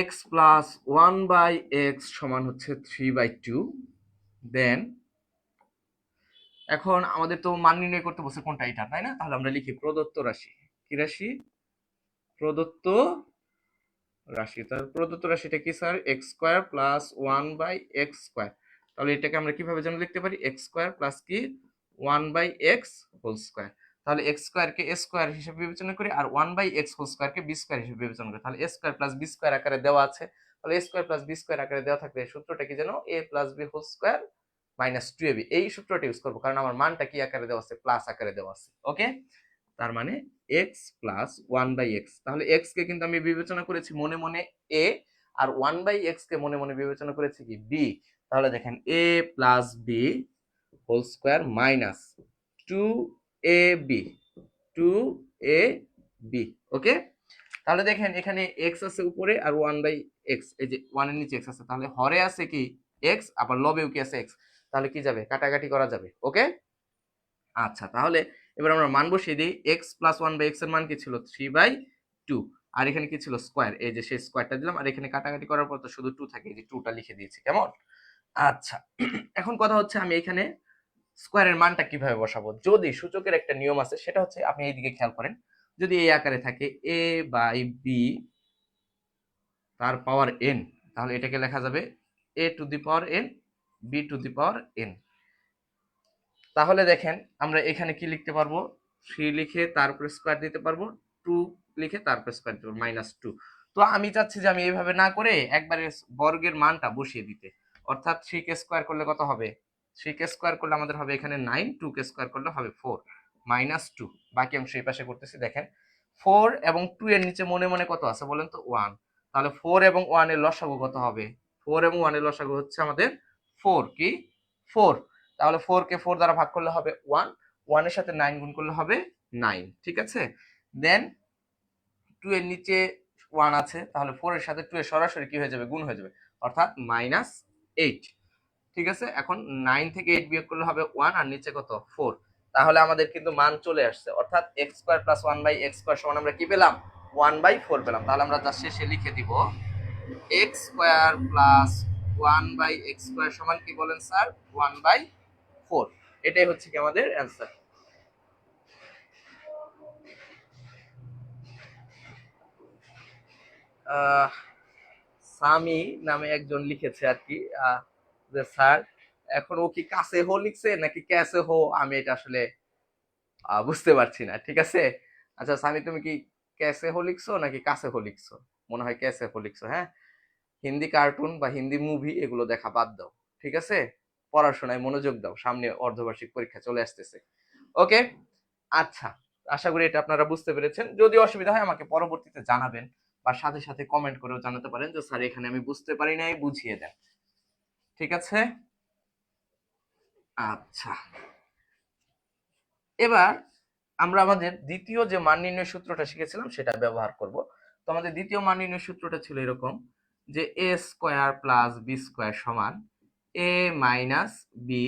Speaker 1: x প্লাস 1/x সমান হচ্ছে 3/2। দেন এখন আমাদের তো মান নির্ণয় করতে বলছে কোনটা, এটা তাই না? তাহলে আমরা লিখি প্রদত্ত রাশি। কি রাশি? প্রদত্ত রাশি। তাহলে প্রদত্ত রাশিটা কি স্যার? x² plus 1/x²। তাহলে এটাকে আমরা কিভাবে যেন লিখতে পারি? x² প্লাস কি 1/x হোল স্কয়ার। তাহলে x² কে a² হিসেবে বিবেচনা করি আর 1/x হোল স্কয়ার কে b² হিসেবে বিবেচনা করি। তাহলে a² প্লাস b² আকারে দেওয়া আছে। তাহলে a² প্লাস b² আকারে দেওয়া থাকলে সূত্রটা কি যেন? a plus b whole square minus 2ab। এই সূত্রটা ইউজ করব কারণ আমার মানটা কি আকারে দেওয়া আছে? প্লাস আকারে দেওয়া আছে। ওকে, তার মানে x প্লাস 1/x। তাহলে x কে কিন্তু আমি বিবেচনা করেছি মনে মনে a, আর 1/x কে মনে মনে বিবেচনা করেছি কি b। তাহলে দেখেন a plus b whole square minus 2ab, 2ab। Okay, তাহলে দেখেন এখানে x আছে উপরে আর 1/x, এই যে 1 এর নিচে x আছে, তাহলে হরে আছে কি x, আবার লবেও কি আছে x। তাহলে কি যাবে? কাটাকাটি করা যাবে। ওকে, আচ্ছা, তাহলে এবার আমরা মান বসিয়ে দিই। x প্লাস 1/x এর মান কি ছিল? 3/2। আর এখানে কি ছিল? স্কয়ার। এই যে সেই স্কয়ারটা দিলাম, আর এখানে কাটাকাটি করার পর তো শুধু 2 থাকে, এই যে 2টা লিখে দিয়েছি। কেমন? আচ্ছা, এখন কথা হচ্ছে আমি এখানে স্কয়ারের মানটা কিভাবে বসাবো। যদি সূচকের একটা নিয়ম আছে, সেটা হচ্ছে আপনি এইদিকে খেয়াল করেন, যদি এই আকারে থাকে a বাই b তার পাওয়ার n, তাহলে এটাকে লেখা যাবে a to the power n, b two the power n। তাহলে দেখেন আমরা এখানে কি লিখতে পারবো? 3 লিখে তারপরে স্কয়ার দিতে পারবো, 2 লিখে তারপরে স্কয়ার দিতে পারবো, -2। তো আমি চাচ্ছি যে আমি এইভাবে না করে একবারে বর্গের মানটা বসিয়ে দিতে। অর্থাৎ 3 কে স্কয়ার করলে কত হবে? 3 কে স্কয়ার করলে আমাদের হবে এখানে 9, 2 কে স্কয়ার করলে হবে 4, -2। বাকি অংশ এই পাশে করতেছি। দেখেন 4 এবং 2 এর নিচে মনে মনে কত আছে বলেন তো? 1। তাহলে 4 এবং 1 এর লসাগু কত হবে? 4 এবং 1 এর লসাগু হচ্ছে আমাদের 4, কি 4। তাহলে 4 কে 4 দ্বারা ভাগ করলে হবে 1, 1 এর সাথে 9 গুণ করলে হবে 9। ঠিক আছে, দেন 2 এর নিচে 1 আছে, তাহলে 4 এর সাথে 2 এর সরাসরি কি হয়ে যাবে? গুণ হয়ে যাবে, অর্থাৎ -8। ঠিক আছে, এখন 9 থেকে 8 বিয়োগ করলে হবে 1, আর নিচে কত? 4। তাহলে আমাদের কিন্তু মান চলে আসছে, অর্থাৎ x² প্লাস 1/x² সমান আমরা কি পেলাম? 1/4 পেলাম। তাহলে আমরা তার শেষে লিখে দিব x² প্লাস 1/x² সমান কি বলেন স্যার? 1/4। এটাই হচ্ছে কি আমাদের অ্যান্সার। সামি নামে একজন লিখেছে আর কি, যে স্যার এখন ও কি কাছে হো লিখছে নাকি ক্যাসে হো, আমি এটা আসলে বুঝতে পারছি না। ঠিক আছে, আচ্ছা সামি তুমি কি ক্যাসে হো লিখছো নাকি কাছে হো লিখছো? মনে হয় ক্যাসে হো লিখছো। হ্যাঁ, হিন্দি কার্টুন বা হিন্দি মুভি এগুলো দেখা বাদ দাও। ঠিক আছে, পড়াশোনায় মনোযোগ দাও, সামনে অর্ধবার্ষিক পরীক্ষা চলে আসতেছে। ওকে, আচ্ছা, আশা করি এটা আপনারা বুঝতে পেরেছেন। যদি অসুবিধা হয় আমাকে পরবর্তীতে জানাবেন, বা সাথে সাথে কমেন্ট করেও জানাতে পারেন যে স্যার এখানে আমি বুঝতে পারি নাই, বুঝিয়ে দেন। ঠিক আছে, আচ্ছা, এবার আমরা আমাদের দ্বিতীয় যে মান নির্ণয় সূত্রটা শিখেছিলাম সেটা ব্যবহার করব। তো আমাদের দ্বিতীয় মান নির্ণয় সূত্রটা ছিল এরকম যে a² প্লাস b² সমান a minus b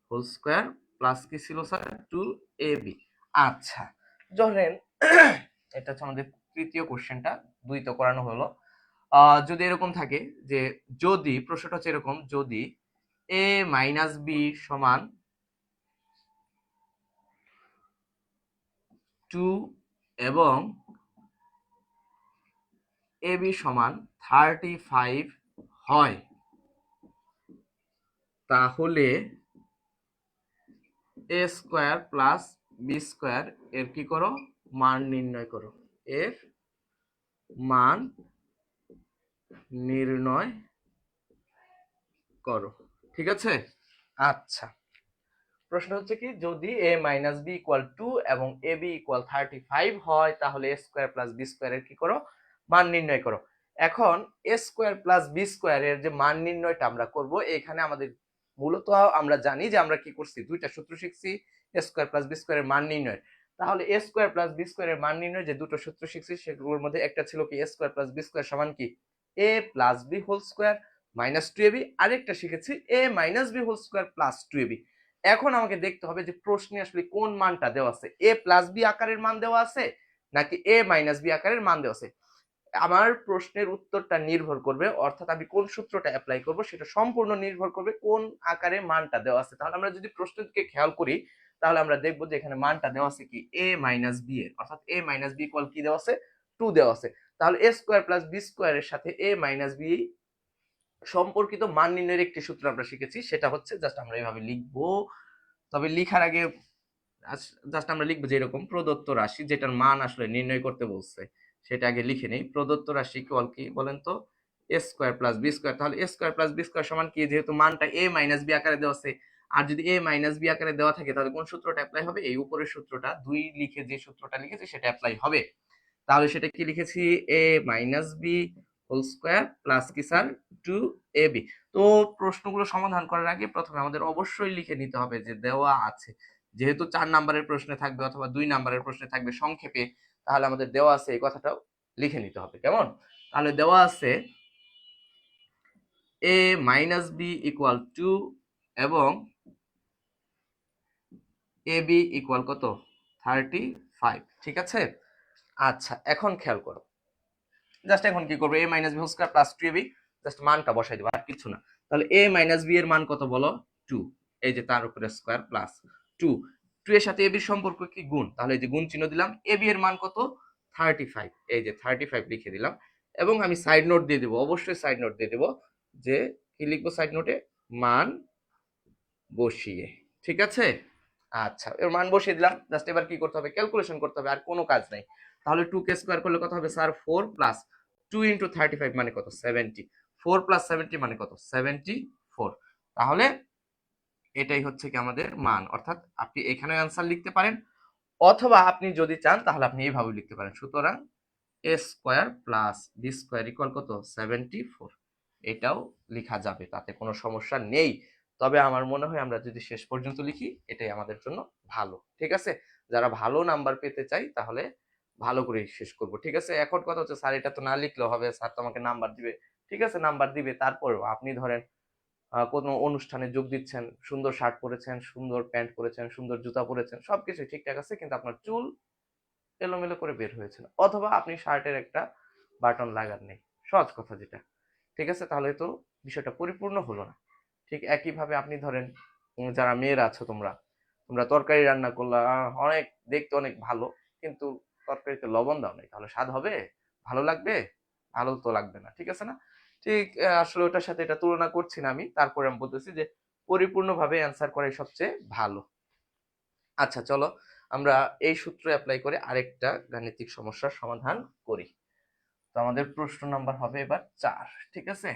Speaker 1: whole square plus কি ছিল স্যার? 2ab। আচ্ছা, ধরেন এটা হচ্ছে আমাদের তৃতীয় কোশ্চেনটা, 2 তো করানো হলো। যদি এরকম থাকে যে, যদি প্রশ্নটা হচ্ছে এরকম, যদি a মাইনাস বি সমান 2 এবং ab সমান 35 হয়, তাহলে a square plus b square এর কি করো, মান নির্ণয় করো। এর মান নির্ণয় করো। ঠিক আছে। আচ্ছা, প্রশ্ন হচ্ছে কি, যদি a মাইনাস বি ইকুয়াল 2 এবং ab ইকুয়াল 35 হয়, তাহলে a square plus b square এর কি করো, মান নির্ণয় করো। এখন a square plus b square এর যে মান নির্ণয়টা আমরা করব, এখানে আমাদের মূলত আমরা জানি যে আমরা কি করছি, দুইটা সূত্র শিখছি a square plus b square এর মান নির্ণয়। তাহলে a square plus b square এর মান নির্ণয় যে দুটো সূত্র শিখছি, সেগুলোর মধ্যে একটা ছিল কি, a square plus b square সমান কি a plus b whole square minus 2ab, আরেকটা শিখেছি a minus b whole square plus 2ab। এখন আমাকে দেখতে হবে যে প্রশ্নে আসলে কোন মানটা দেওয়া আছে, a প্লাস বি আকারের মান দেওয়া আছে নাকি a মাইনাস বি আকারের মান দেওয়া আছে। আমার প্রশ্নের উত্তরটা নির্ভর করবে, অর্থাৎ আমি কোন সূত্রটা অ্যাপ্লাই করব সেটা সম্পূর্ণ নির্ভর করবে কোন আকারে মানটা দেওয়া আছে। তাহলে আমরা যদি প্রশ্নের দিকে খেয়াল করি, তাহলে আমরা দেখব যে এখানে মানটা দেওয়া আছে কি a মাইনাস বি এর, অর্থাৎ a মাইনাস বি ইকুয়াল কি দেওয়া আছে, 2 দেওয়া আছে। তাহলে a স্কয়ার প্লাস b স্কয়ারের সাথে a মাইনাস বি সম্পর্কিত মান নির্ণয়ের একটি সূত্র আমরা শিখেছি, সেটা হচ্ছে জাস্ট আমরা এইভাবে লিখবো। তবে লিখার আগে জাস্ট আমরা লিখবো যে এরকম প্রদত্ত রাশি যেটার মান আসলে নির্ণয় করতে বলছে সেটা আগে লিখে নেই। প্রদত্ত রাশি ইকুয়াল কি বলেন তো, a square plus b square. তাহলে a square plus b square সমান কি, যেহেতু মানটা a মাইনাস b আকারে দেওয়া আছে, আর যদি a মাইনাস b আকারে দেওয়া থাকে তাহলে কোন সূত্রটা অ্যাপ্লাই হবে, এই উপরের সূত্রটা 2 লিখে যে সূত্রটা লিখেছি সেটা অ্যাপ্লাই হবে। তাহলে সেটা কি লিখেছি, a minus b whole square plus কি স্যার 2ab। তো প্রশ্নগুলো সমাধান করার আগে প্রথমে আমাদের অবশ্যই লিখে নিতে হবে যে দেওয়া আছে, যেহেতু 4 নাম্বারের প্রশ্নে থাকবে অথবা 2 নাম্বারের প্রশ্নে থাকবে সংক্ষেপে, তাহলে আমাদের দেওয়া আছে এই কথাটাও লিখে নিতে হবে। কেমন? তাহলে দেওয়া আছে a মাইনাস b ইকুয়াল 2 এবং ab ইকুয়াল কত, 35। ঠিক আছে। আচ্ছা, এখন খেয়াল করো, জাস্ট এখন কি করবো, a minus b whole square plus 2ab, just মানটা বসাই দেবো, আর কিছু না। তাহলে a মাইনাস b এর মান কত বলো, 2, এই যে তার উপরে স্কয়ার প্লাস 2, 2 এর সাথে ab এর সম্পর্ক কি, গুণ, তাহলে এই যে গুণ চিহ্ন দিলাম। ab এর মান কত, 35, এই যে 35 লিখে দিলাম। এবং আমি সাইড নোট দিয়ে দেবো, অবশ্যই সাইড নোট দিয়ে দেবো, যে কি লিখবো সাইড নোটে, মান বসিয়ে। ঠিক আছে। আচ্ছা, এর মান বসিয়ে দিলাম। জাস্ট এবার কি করতে হবে, ক্যালকুলেশন করতে হবে, আর কোনো কাজ নাই। তাহলে 2 কে স্কয়ার করলে কত হবে স্যার, 4 প্লাস 2 ইন্টু 35 মানে কত, 70। 4 প্লাস 70 মানে কত, 74। তাহলে এটাই হচ্ছে কি আমাদের মান, অর্থাৎ আপনি এখানে অ্যান্সার লিখতে পারেন, অথবা আপনি যদি চান তাহলে আপনি এইভাবে লিখতে পারেন। সুতরাং a square plus b square equal কত, 74। এটাও লেখা যাবে, তাতে কোনো সমস্যা নেই। তবে আমার মনে হয় আমরা যদি শেষ পর্যন্ত লিখি এটাই আমাদের জন্য ভালো। ঠিক আছে। যারা ভালো নাম্বার পেতে চাই তাহলে ভালো করে শেষ করব। ঠিক আছে। এখন কথা হচ্ছে স্যার এটা তো না লিখলেও হবে, স্যার তো আমাকে নাম্বার দিবে। ঠিক আছে, নাম্বার দিবে, তারপরেও আপনি ধরেন কোনো অনুষ্ঠানে যোগ দিচ্ছেন, সুন্দর শার্ট পরেছেন, সুন্দর প্যান্ট পরেছেন, সুন্দর জুতা পরেছেন, সবকিছু ঠিকঠাক আছে, কিন্তু আপনার চুল এলোমেলো করে বের হয়েছে, অথবা আপনি শার্টের একটা বাটন লাগান নেই, সহজ কথা যেটা। ঠিক আছে, তাহলে তো বিষয়টা পরিপূর্ণ হলো না। ঠিক একইভাবে আপনি ধরেন, যারা মেয়েরা আছো তোমরা, তোমরা তরকারি রান্না করলা, অনেক দেখতে অনেক ভালো, কিন্তু তরকারিতে লবণ দাও নাই, তাহলে স্বাদ হবে, ভালো লাগবে? ভালো তো লাগবে না। ঠিক আছে না? ঠিক আসলে ওটার সাথে এটা তুলনা করছি না আমি, তারপরে আমি বলতেছি যে পরিপূর্ণভাবে অ্যান্সার করাই সবচেয়ে ভালো। আচ্ছা চলো আমরা এই সূত্র অ্যাপ্লাই করে আরেকটা গাণিতিক সমস্যার সমাধান করি। তো আমাদের প্রশ্ন নাম্বার হবে এবার 4। ঠিক আছে।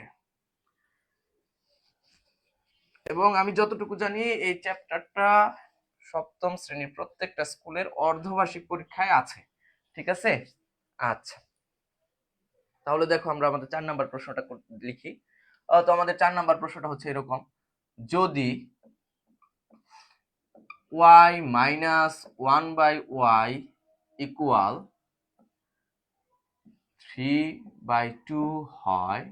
Speaker 1: এবং আমি যতটুকু জানি এই চ্যাপ্টারটা সপ্তম শ্রেণীর প্রত্যেকটা স্কুলের অর্ধবার্ষিক পরীক্ষায় আছে। ঠিক আছে। আচ্ছা, তাহলে দেখো আমরা আমাদের 4 নাম্বার প্রশ্নটা লিখি। তো আমাদের 4 নাম্বার প্রশ্নটা হচ্ছে এরকম, যদি y মাইনাস 1/y ইকুয়াল 3/2 হয়,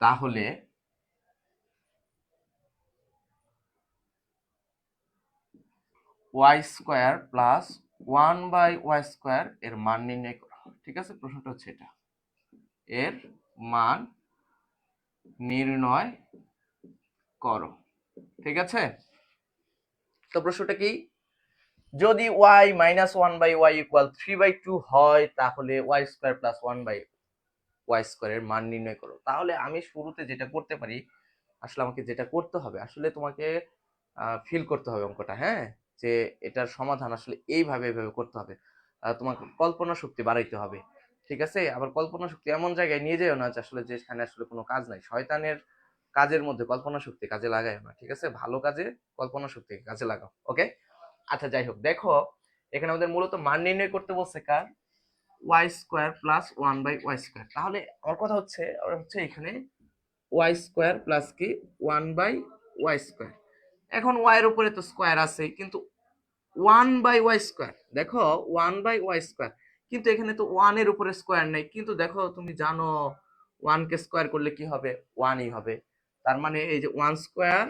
Speaker 1: তাহলে y square plus 1/y square এর মান নির্ণয় করো। ঠিক আছে, প্রশ্নটা হচ্ছে এটা, এর মান নির্ণয় করো। ঠিক আছে। তো প্রশ্নটা কি, যদি y minus one by y equal 3/2 হয় তাহলে y স্কোয়ার প্লাস 1/y স্কোয়ারের মান নির্ণয় করো। তাহলে আমি শুরুতে যেটা করতে পারি, আসলে আমাকে যেটা করতে হবে, আসলে তোমাকে ফিল করতে হবে অঙ্কটা, হ্যাঁ, যে এটার সমাধান আসলে এইভাবে এইভাবে করতে হবে। তোমাকে কল্পনা শক্তি বাড়াইতে হবে, ঠিক আছে? আবার কল্পনা শক্তি এমন জায়গায় নিয়ে যাও না যে আসলে যেখানে আসলে কোনো কাজ নাই। শয়তানের কাজের মধ্যে কল্পনা শক্তি কাজে লাগায় না, ঠিক আছে? ভালো কাজে কল্পনা শক্তি কাজে লাগাও, ওকে? আচ্ছা, যাই হোক, দেখো এখানে আমাদের মূলত মান নির্ণয় করতে বলছে কার, Y square plus 1/y square. তাহলে আমার কথা হচ্ছে এখানে ওয়াই স্কোয়ার প্লাস কি 1/y স্কোয়ার। এখন ওয়াই এর উপরে তো স্কোয়ার আছে, কিন্তু 1/y স্কোয়ার, দেখো 1/y স্কোয়ার, কিন্তু এখানে তো 1 এর উপরে স্কোয়ার নেই। কিন্তু দেখো তুমি জানো 1 কে স্কোয়ার করলে কি হবে, 1ই হবে। তার মানে এই যে 1 square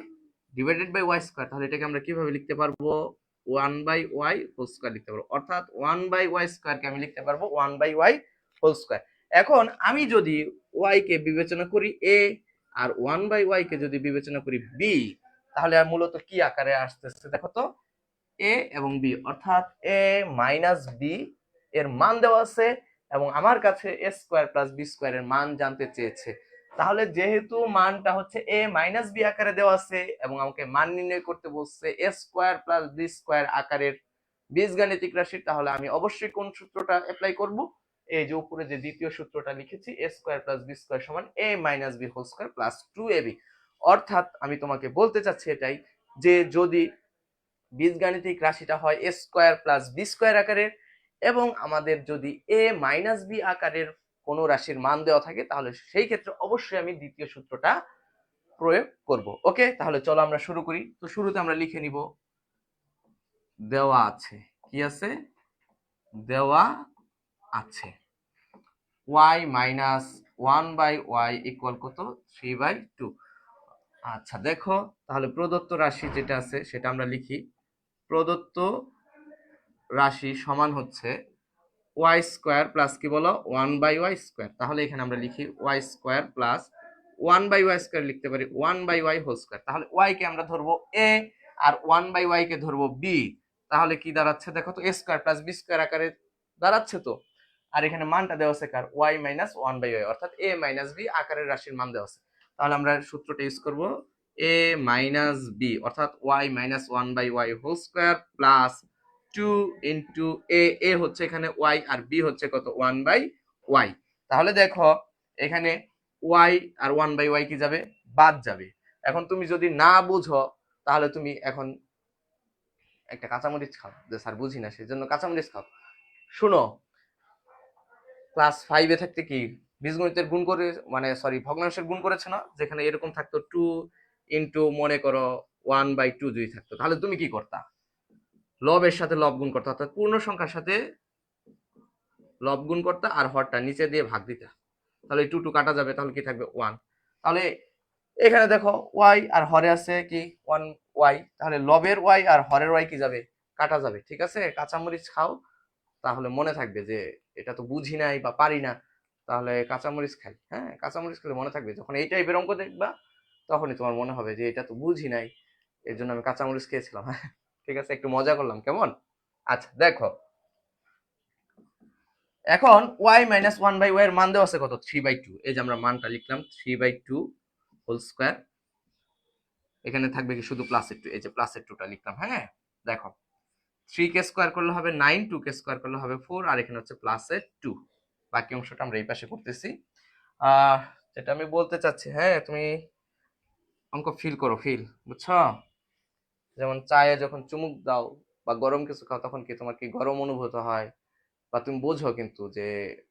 Speaker 1: divided by y square, তাহলে এটাকে আমরা কিভাবে লিখতে পারবো, 1/y হোল স্কোয়ার লিখতে পারবো। অর্থাৎ 1/y স্কোয়ারকে আমি লিখতে পারবো 1/y হোল স্কোয়ার। এখন আমি যদি y কে বিবেচনা করি a, আর 1/y কে যদি বিবেচনা করি b, তাহলে আর মূলত কি আকারে আসতেছে দেখো তো, a এবং b, অর্থাৎ a মাইনাস b এর মান দেওয়া আছে এবং আমার কাছে a square plus b square এর মান জানতে চেয়েছে। তাহলে যেহেতু মানটা হচ্ছে a মাইনাস b আকারে দেওয়া আছে এবং আমাকে মান নির্ণয় করতে বলছে a square plus b square আকারের বীজগাণিতিক রাশি, তাহলে আমি অবশ্যই কোন সূত্রটা অ্যাপ্লাই করব, এই যে উপরে যে দ্বিতীয় সূত্রটা লিখেছি, a square plus b square সমান a minus b whole square plus 2ab। অর্থাৎ আমি তোমাকে বলতে চাচ্ছি এটাই, যে যদি বীজগাণিতিক রাশিটা হয় a square plus b square আকারের এবং আমাদের যদি a মাইনাস b আকারের কোনো রাশির মান দেওয়া থাকে, তাহলে সেই ক্ষেত্রে অবশ্যই আমি দ্বিতীয় সূত্রটা প্রয়োগ করব। ওকে, তাহলে চলো আমরা শুরু করি। তো শুরুতে আমরা লিখে নিব, দেওয়া আছে, কি আছে, দেওয়া আছে y মাইনাস 1/y ইকুয়াল কত, 3/2। আচ্ছা দেখো, তাহলে প্রদত্ত রাশি যেটা আছে সেটা আমরা লিখি। প্রদত্ত রাশি সমান হচ্ছে ওয়াই স্কোয়ার প্লাস কি বলো 1/y স্কোয়ার। তাহলে এখানে আমরা লিখি Y square plus 1/y square, লিখতে পারি 1/y হোল স্কোয়ার। তাহলে ওয়াই কে আমরা ধরবো a আর 1/y কে ধরবো b। তাহলে কি দাঁড়াচ্ছে দেখো তো, a square plus b square আকারে দাঁড়াচ্ছে তো। আর এখানে মানটা দেওয়া আছে কার, y মাইনাস 1/y, অর্থাৎ a মাইনাস b আকারের রাশির মান দেওয়া আছে। তাহলে আমরা সূত্রটা ইউজ করব, a মাইনাস b অর্থাৎ y minus 1/y whole square plus 2 into a হচ্ছে এখানে y আর b হচ্ছে কত, 1/y। তাহলে দেখো এখানে y আর 1/y কি যাবে, বাদ যাবে। এখন তুমি যদি না বুঝো তাহলে তুমি এখন একটা কাঁচামরিচ খাও, যে স্যার বুঝি না সেজন্য কাঁচামরিচ খাও। শুনো, ক্লাস 5-এ থাকতে কি বীজগণিতের গুণ করে, মানে সরি ভগ্নাংশের গুণ করেছে না, যেখানে এরকম থাকতো 2 ইন্টু মনে করো 1/2 যদি থাকতো, তাহলে তুমি কি করতা, লবের সাথে লব গুণ করতে, অর্থাৎ পূর্ণ সংখ্যার সাথে লব গুণ করতে আর হরটা নিচে দিয়ে ভাগ দিতে। তাহলে 2 কাটা যাবে, তাহলে কি থাকবে 1। তাহলে এখানে দেখো y আর হরে আছে কি 1y, তাহলে লবের y আর হরের y কি যাবে, কাটা যাবে। ঠিক আছে, কাঁচামরিচ খাও, তাহলে মনে থাকবে যে এটা তো বুঝি নাই বা পারি না, তাহলে কাঁচামরিচ খাই। হ্যাঁ, কাঁচামরিচ খেলে মনে থাকবে, যখন এই টাইপের অঙ্ক দেখবা তখনই তোমার মনে হবে যে এটা তো বুঝি নাই, এর জন্য আমি কাঁচামরিচ খেয়েছিলাম। হ্যাঁ, ঠিক আছে, একটু মজা করলাম, কেমন? আচ্ছা দেখো, এখন y মাইনাস 1/y এর মান দেওয়া আছে কত, 3/2। এই যে আমরা মানটা লিখলাম 3/2 হোল স্কোয়ার, এখানে থাকবে কি শুধু প্লাসের 2, এই যে প্লাসের 2টা লিখলাম। হ্যাঁ দেখো, 3 কে স্কোয়ার করলে হবে 9, 2 কে স্কোয়ার করলে হবে 4, আর এখানে হচ্ছে প্লাসের 2। বাকি অংশটা আমরা এই পাশে করতেছি। যেটা আমি বলতে চাচ্ছি, হ্যাঁ তুমি অঙ্ক ফিল করো, ফিল, বুঝছো? যেমন চায়ে যখন চুমুক দাও বা গরম কিছু খাও, তখন কি তোমার কি গরম অনুভূত হয়, বা তুমি বোঝো কিন্তু যে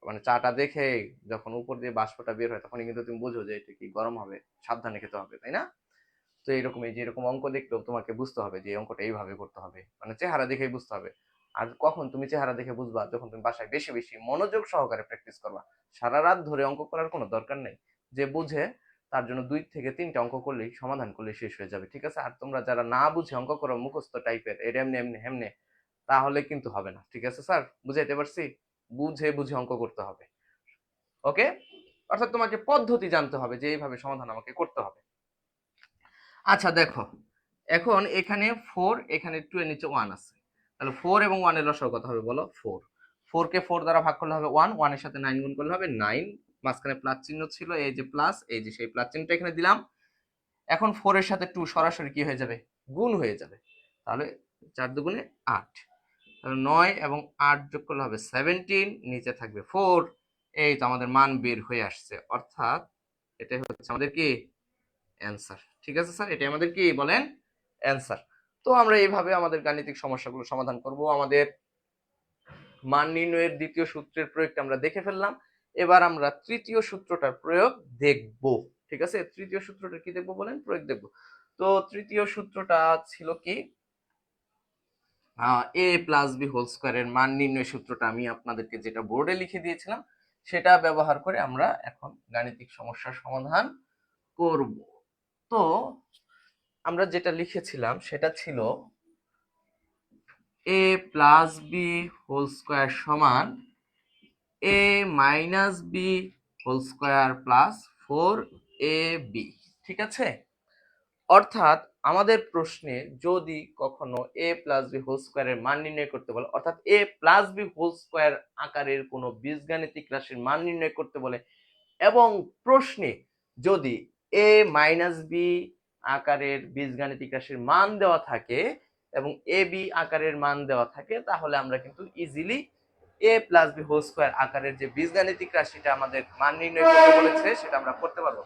Speaker 1: মানে চাটা দেখে যখন উপর দিয়ে বাষ্পটা বের হয়, তখনই কিন্তু তুমি বোঝো যে এটা কি গরম হবে, সাবধানে খেতে হবে, তাই না? তো এইরকম, এই যে এরকম অঙ্ক দেখলেও তোমাকে বুঝতে হবে যে এই অঙ্কটা এইভাবে করতে হবে, মানে চেহারা দেখেই বুঝতে হবে। আর কখন তুমি চেহারা দেখে বুঝবা, যখন তুমি বাসায় বেশি বেশি মনোযোগ সহকারে প্র্যাকটিস করবা। সারা রাত ধরে অঙ্ক করার কোনো দরকার নেই, যে বুঝে তার জন্য 2 থেকে 3টা অঙ্ক করলেই, সমাধান করলেই শেষ হয়ে যাবে। ঠিক আছে, আর তোমরা যারা না বুঝে অঙ্ক করো, মুখস্থ টাইপের এটা এমনি এমনি হেমনে, তাহলে কিন্তু হবে না। ঠিক আছে স্যার, বুঝাইতে পারছি? বুঝে বুঝে অঙ্ক করতে হবে, ওকে? অর্থাৎ তোমাকে পদ্ধতি জানতে হবে যে এইভাবে সমাধান আমাকে করতে হবে। আচ্ছা দেখো, এখন এখানে 4, এখানে 2 এর নিচে 1 আছে, তাহলে 4 এবং 1 এর লসাগু কত হবে বলো? 4। 4 কে 4 দ্বারা ভাগ করলে হবে 1, 1 এর সাথে 9 গুণ করলে হবে 9, মাঝখানে প্লাস চিহ্ন ছিল, এই যে প্লাস, এই যে সেই প্লাস চিহ্নটা এখানে দিলাম। এখন 4 এর সাথে 2 সরাসরি কি হয়ে যাবে? গুণ হয়ে যাবে। তাহলে 4 দুগুণে 8, তাহলে 9 এবং 8 যোগ করলে হবে 17, নিচে থাকবে 4। এই তো আমাদের মান বের হয়ে আসছে, অর্থাৎ এটাই হচ্ছে আমাদের কি অ্যান্সার। ঠিক আছে স্যার, এটাই আমাদের কি বলেন অ্যান্সার। তো আমরা এইভাবে আমাদের গাণিতিক সমস্যাগুলো সমাধান করব। আমাদের মান নির্ণয়ের দ্বিতীয় সূত্রের প্রয়োগটা আমরা দেখে ফেললাম। এবার আমরা তৃতীয় সূত্রটার প্রয়োগ দেখব। ঠিক আছে, তৃতীয় সূত্রটা কি দেখবো বলেন? প্রয়োগ দেখব। তো তৃতীয় সূত্রটা ছিল কি, a প্লাস বি হোল স্কয়ারের মান নির্ণয় সূত্রটা আমি আপনাদেরকে যেটা বোর্ডে লিখে দিয়েছিলাম সেটা ব্যবহার করে আমরা এখন গাণিতিক সমস্যার সমাধান করব। তো আমরা যেটা লিখেছিলাম সেটা ছিল a plus B whole square সমান a minus b whole square plus 4ab। ঠিক আছে, অর্থাৎ আমাদের প্রশ্নে যদি কখনো a প্লাস বি হোল স্কয়ারের মান নির্ণয় করতে বলে, অর্থাৎ a plus B whole square আকারের কোনো বীজগাণিতিক রাশির মান নির্ণয় করতে বলে এবং প্রশ্নে যদি a মাইনাস বি আকারের বীজগাণিতিক রাশির মান দেওয়া থাকে এবং এ বি আকারের মান দেওয়া থাকে, তাহলে আমরা কিন্তু easily a plus B whole square আকারের যে বীজগাণিতিক রাশিটা আমাদের মান নির্ণয় করতে বলেছে সেটা আমরা করতে পারবো।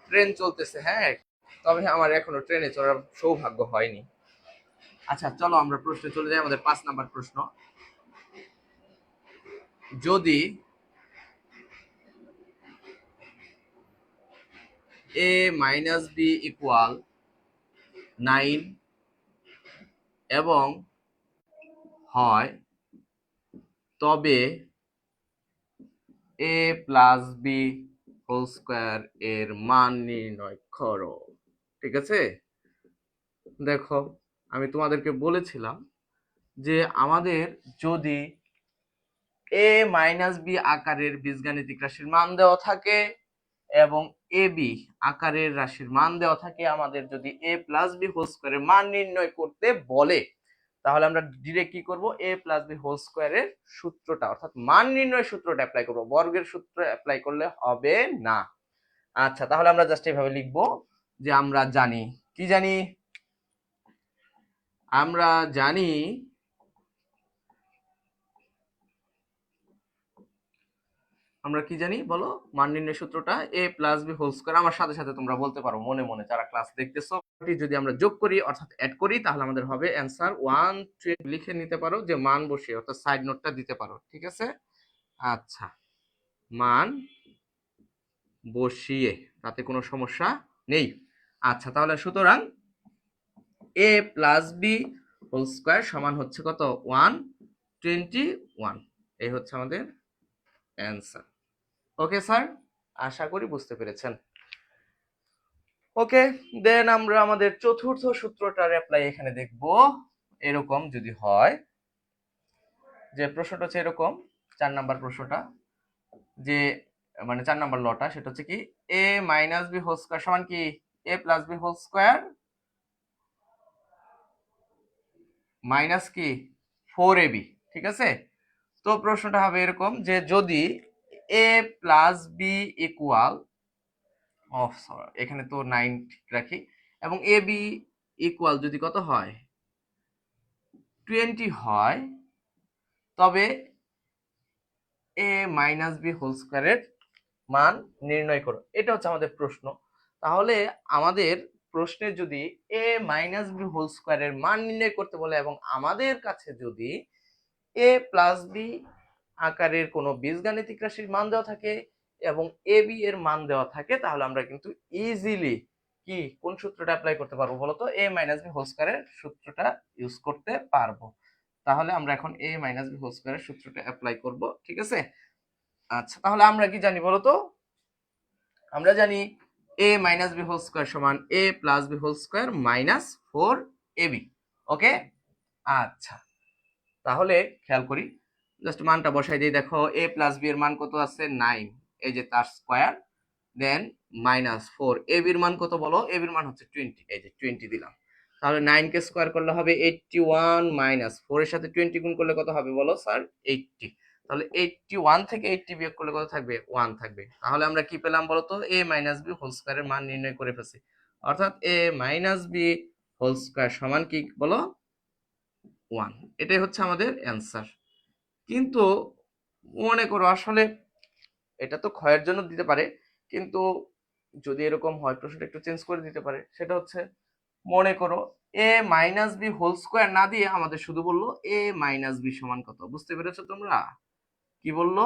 Speaker 1: ট্রেন চলতেছে, হ্যাঁ, তবে আমার এখনো ট্রেনে চড়ার সৌভাগ্য হয়নি। আচ্ছা চলো আমরা প্রশ্নে চলে যাই। আমাদের 5 নাম্বার প্রশ্ন, যদি a মাইনাস বি ইকুয়াল 9 এবং হয় তবে a plus B whole square এর মান নির্ণয় করো। ঠিক আছে, দেখো আমি তোমাদেরকে বলেছিলাম যে আমাদের যদি a মাইনাস বি আকারের বীজগাণিতিক রাশির মান দেওয়া থাকে এবং এ বি আকারের রাশির মান দেওয়া থাকে, আমাদের যদি a প্লাস বি হোল স্কয়ারের মান নির্ণয় করতে বলে, তাহলে আমরা ডিরেক্ট কি করব? a প্লাস বি হোল স্কয়ারের সূত্রটা অর্থাৎ মান নির্ণয় সূত্রটা অ্যাপ্লাই করব, বর্গের সূত্র অ্যাপ্লাই করলে হবে না। আচ্ছা, তাহলে আমরা জাস্ট এইভাবে লিখবো যে আমরা জানি, কি জানি? আমরা জানি আমরা কি জানি বলো? মান নির্ণয় সূত্রটা a plus B whole square. আমার সাথে সাথে তোমরা বলতে পারো মনে মনে যারা ক্লাস দেখতেছো, যদি আমরা যোগ করি অর্থাৎ অ্যাড করি তাহলে আমাদের হবে অ্যান্সার 120। লিখে নিতে পারো যে মান বসিয়ে, অর্থাৎ সাইড নোটটা দিতে পারো। ঠিক আছে, আচ্ছা, মান বসিয়ে, তাতে কোনো সমস্যা নেই। আচ্ছা, তাহলে সুতরাং a plus B whole square সমান হচ্ছে কত? 121। এই হচ্ছে আমাদের অ্যান্সার। ওকে স্যার, আশা করি বুঝতে পেরেছেন। ওকে, দেন আমরা আমাদের চতুর্থ সূত্রটার অ্যাপ্লাই এখানে দেখব। এরকম যদি হয় যে প্রশ্নটা হচ্ছে এরকম, 4 নাম্বার প্রশ্নটা, যে মানে 4 নাম্বার লটা, সেটা হচ্ছে কি a minus b whole square সমান কি a plus B whole square minus কি 4ab। ঠিক আছে, তো প্রশ্নটা হবে এরকম যে যদি a প্লাস বি ইকুয়াল, এখানে তো 9 ঠিক রাখি, এবং এ বি ইকুয়াল যদি কত হয়? 20 হয়, তবে a মাইনাস বি হোল স্কয়ারের মান নির্ণয় করো। এটা হচ্ছে আমাদের প্রশ্ন। তাহলে আমাদের প্রশ্নে যদি a মাইনাস বি হোল স্কয়ারের মান নির্ণয় করতে বলে এবং আমাদের কাছে যদি a প্লাস বি আকারের কোনো বীজগাণিতিক রাশির মান দেওয়া থাকে এবং এ বি এর মান দেওয়া থাকে, তাহলে আমরা কিন্তু ইজিলি কি কোন সূত্রটা অ্যাপ্লাই করতে পারবো বলতো? a মাইনাস বি হোল স্কয়ারের সূত্রটা ইউজ করতে পারবো। তাহলে আমরা এখন a মাইনাস বি হোল স্কয়ারের সূত্রটা অ্যাপ্লাই করব। ঠিক আছে, আচ্ছা, তাহলে আমরা কি জানি বলতো? আমরা জানি a minus b whole square সমান a plus B whole square minus 4ab। Okay, আচ্ছা, তাহলে খেয়াল করি, জাস্ট মানটা বসাই দিই। দেখো a প্লাস বি এর মান কত আছে? 9, এই যে তার স্কয়ার, দেন মাইনাস 4। ab এর মান কত বলো? ab এর মান হচ্ছে 20, এই যে 20 দিলাম। তাহলে 9 কে স্কোয়ার করলে হবে 81 মাইনাস 4 এর সাথে 20 গুণ করলে কত হবে বলো স্যার? 80। তাহলে 81 থেকে 80 বিয়োগ করলে কত থাকবে? 1 থাকবে। তাহলে আমরা কি পেলাম বলো তো? a মাইনাস b হোল স্কয়ারের মান নির্ণয় করে ফেলছি। অর্থাৎ a minus b whole square সমান কি বলো? 1। এটাই হচ্ছে আমাদের অ্যান্সার। কিন্তু মনে করো আসলে এটা তো ক্ষয়ের জন্য দিতে পারে, কিন্তু যদি এরকম হয় প্রশ্নটা একটু চেঞ্জ করে দিতে পারে। সেটা হচ্ছে মনে করো এ মাইনাস বি হোল স্কোয়ার না দিয়ে আমাদের শুধু বললো এ মাইনাস বি সমান কত। বুঝতে পেরেছো তোমরা? কি বললো?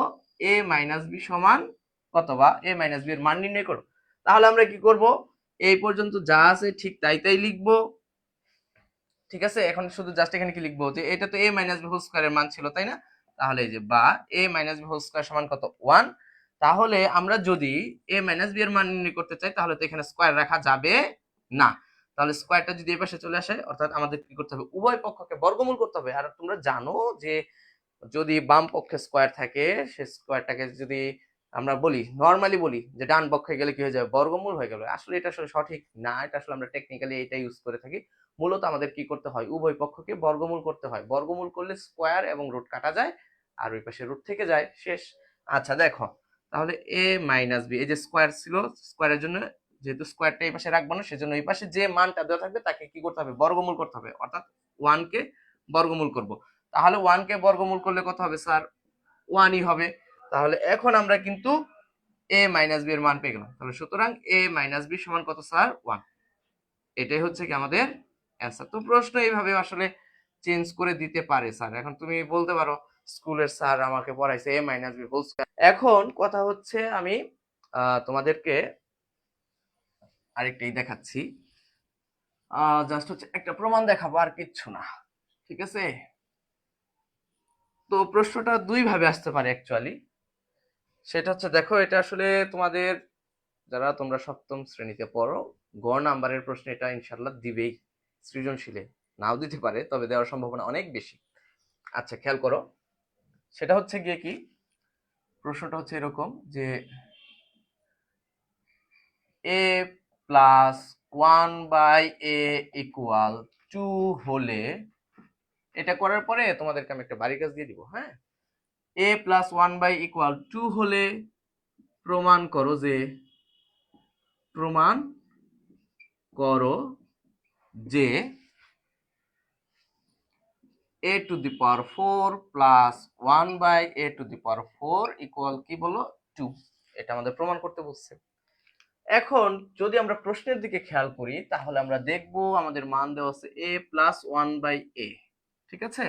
Speaker 1: এ মাইনাস বি সমান কত, বা এ মাইনাস বি এর মান নির্ণয় করো। তাহলে আমরা কি করব? এই পর্যন্ত যা আছে ঠিক তাই তাই লিখবো। ঠিক আছে, এখন শুধু জাস্ট এখানে কি লিখবো যে এটা তো a মাইনাস b হোল স্কয়ারের মান ছিল, তাই না? তাহলে এই যে বা a minus b whole square সমান কত? 1। তাহলে আমরা যদি a মাইনাস b এর মান নির্ণয় করতে চাই তাহলে তো এখানে স্কয়ার রাখা যাবে না। তাহলে স্কয়ারটা যদি এই পাশে চলে আসে, অর্থাৎ আমাদের কি করতে হবে? উভয় পক্ষকে বর্গমূল করতে হবে। আর তোমরা জানো যে যদি বাম পক্ষে স্কয়ার থাকে, সে স্কয়ারটাকে যদি আমরা বলি, নরমালি বলি যে ডান পক্ষে গেলে কি হয়ে যাবে? বর্গমূল হয়ে গেল। আসলে এটা আসলে সঠিক না, এটা আসলে আমরা টেকনিক্যালি এটা ইউজ করে থাকি। মূলত আমাদের কি করতে হয়? উভয় পক্ষকে বর্গমূল করতে হয়। বর্গমূল করলে স্কয়ার এবং রুট কাটা যায়, আর ওই পাশে রুট থেকে যায়, শেষ। আচ্ছা দেখো, তাহলে a মাইনাস বি, এই যে স্কয়ার ছিল, স্কয়ারের জন্য যেহেতু স্কয়ারটা এই পাশে রাখবো না, সেজন্য এই পাশে যে মানটা দেওয়া থাকবে তাকে কি করতে হবে? বর্গমূল করতে হবে। অর্থাৎ 1 কে বর্গমূল করব। তাহলে 1 কে বর্গমূল করলে কত হবে স্যার? 1ই হবে। তাহলে এখন আমরা কিন্তু a মাইনাস বি এর মান পেয়ে গেলাম। তাহলে সুতরাং a মাইনাস বি সমান কত স্যার? 1। এটাই হচ্ছে কি আমাদের অ্যান্সার। তো প্রশ্ন এইভাবে আসলে চেঞ্জ করে দিতে পারে স্যার। এখন তুমি বলতে পারো স্কুলের স্যার আমাকে পড়াইছে a minus b whole square. এখন কথা হচ্ছে আমি তোমাদেরকে আরেকটাই দেখাচ্ছি। জাস্ট হচ্ছে একটা প্রমাণ দেখাবো, আর কিচ্ছু না। ঠিক আছে, তো প্রশ্নটা দুই ভাবে আসতে পারে অ্যাকচুয়ালি। সেটা হচ্ছে দেখো, এটা আসলে তোমাদের যারা তোমরা সপ্তম শ্রেণীতে পড়ো, গ নাম্বারের প্রশ্ন এটা ইনশাল্লাহ দিবেই। সৃজনশীলে নাও দিতে পারে, তবে দেওয়ার সম্ভাবনা অনেক বেশি। আচ্ছা খেয়াল করো, সেটা হচ্ছে গিয়ে কি, প্রশ্নটা হচ্ছে এরকম যে এ প্লাস 1/a ইকুয়াল 2 হলে, এটা করার পরে তোমাদেরকে আমি একটা বাড়ির কাজ দিয়ে দিব। হ্যাঁ, a প্লাস 1/a ইকুয়াল 2 হলে প্রমাণ করো যে, প্রমাণ করো যে a to the power 4 plus 1/a to the power 4 equal কি বলো? 2। এটা আমাদের প্রমাণ করতে বলছে। এখন যদি আমরা প্রশ্নের দিকে খেয়াল করি তাহলে আমরা দেখব আমাদের মান দেওয়া আছে a প্লাস 1/a। ঠিক আছে,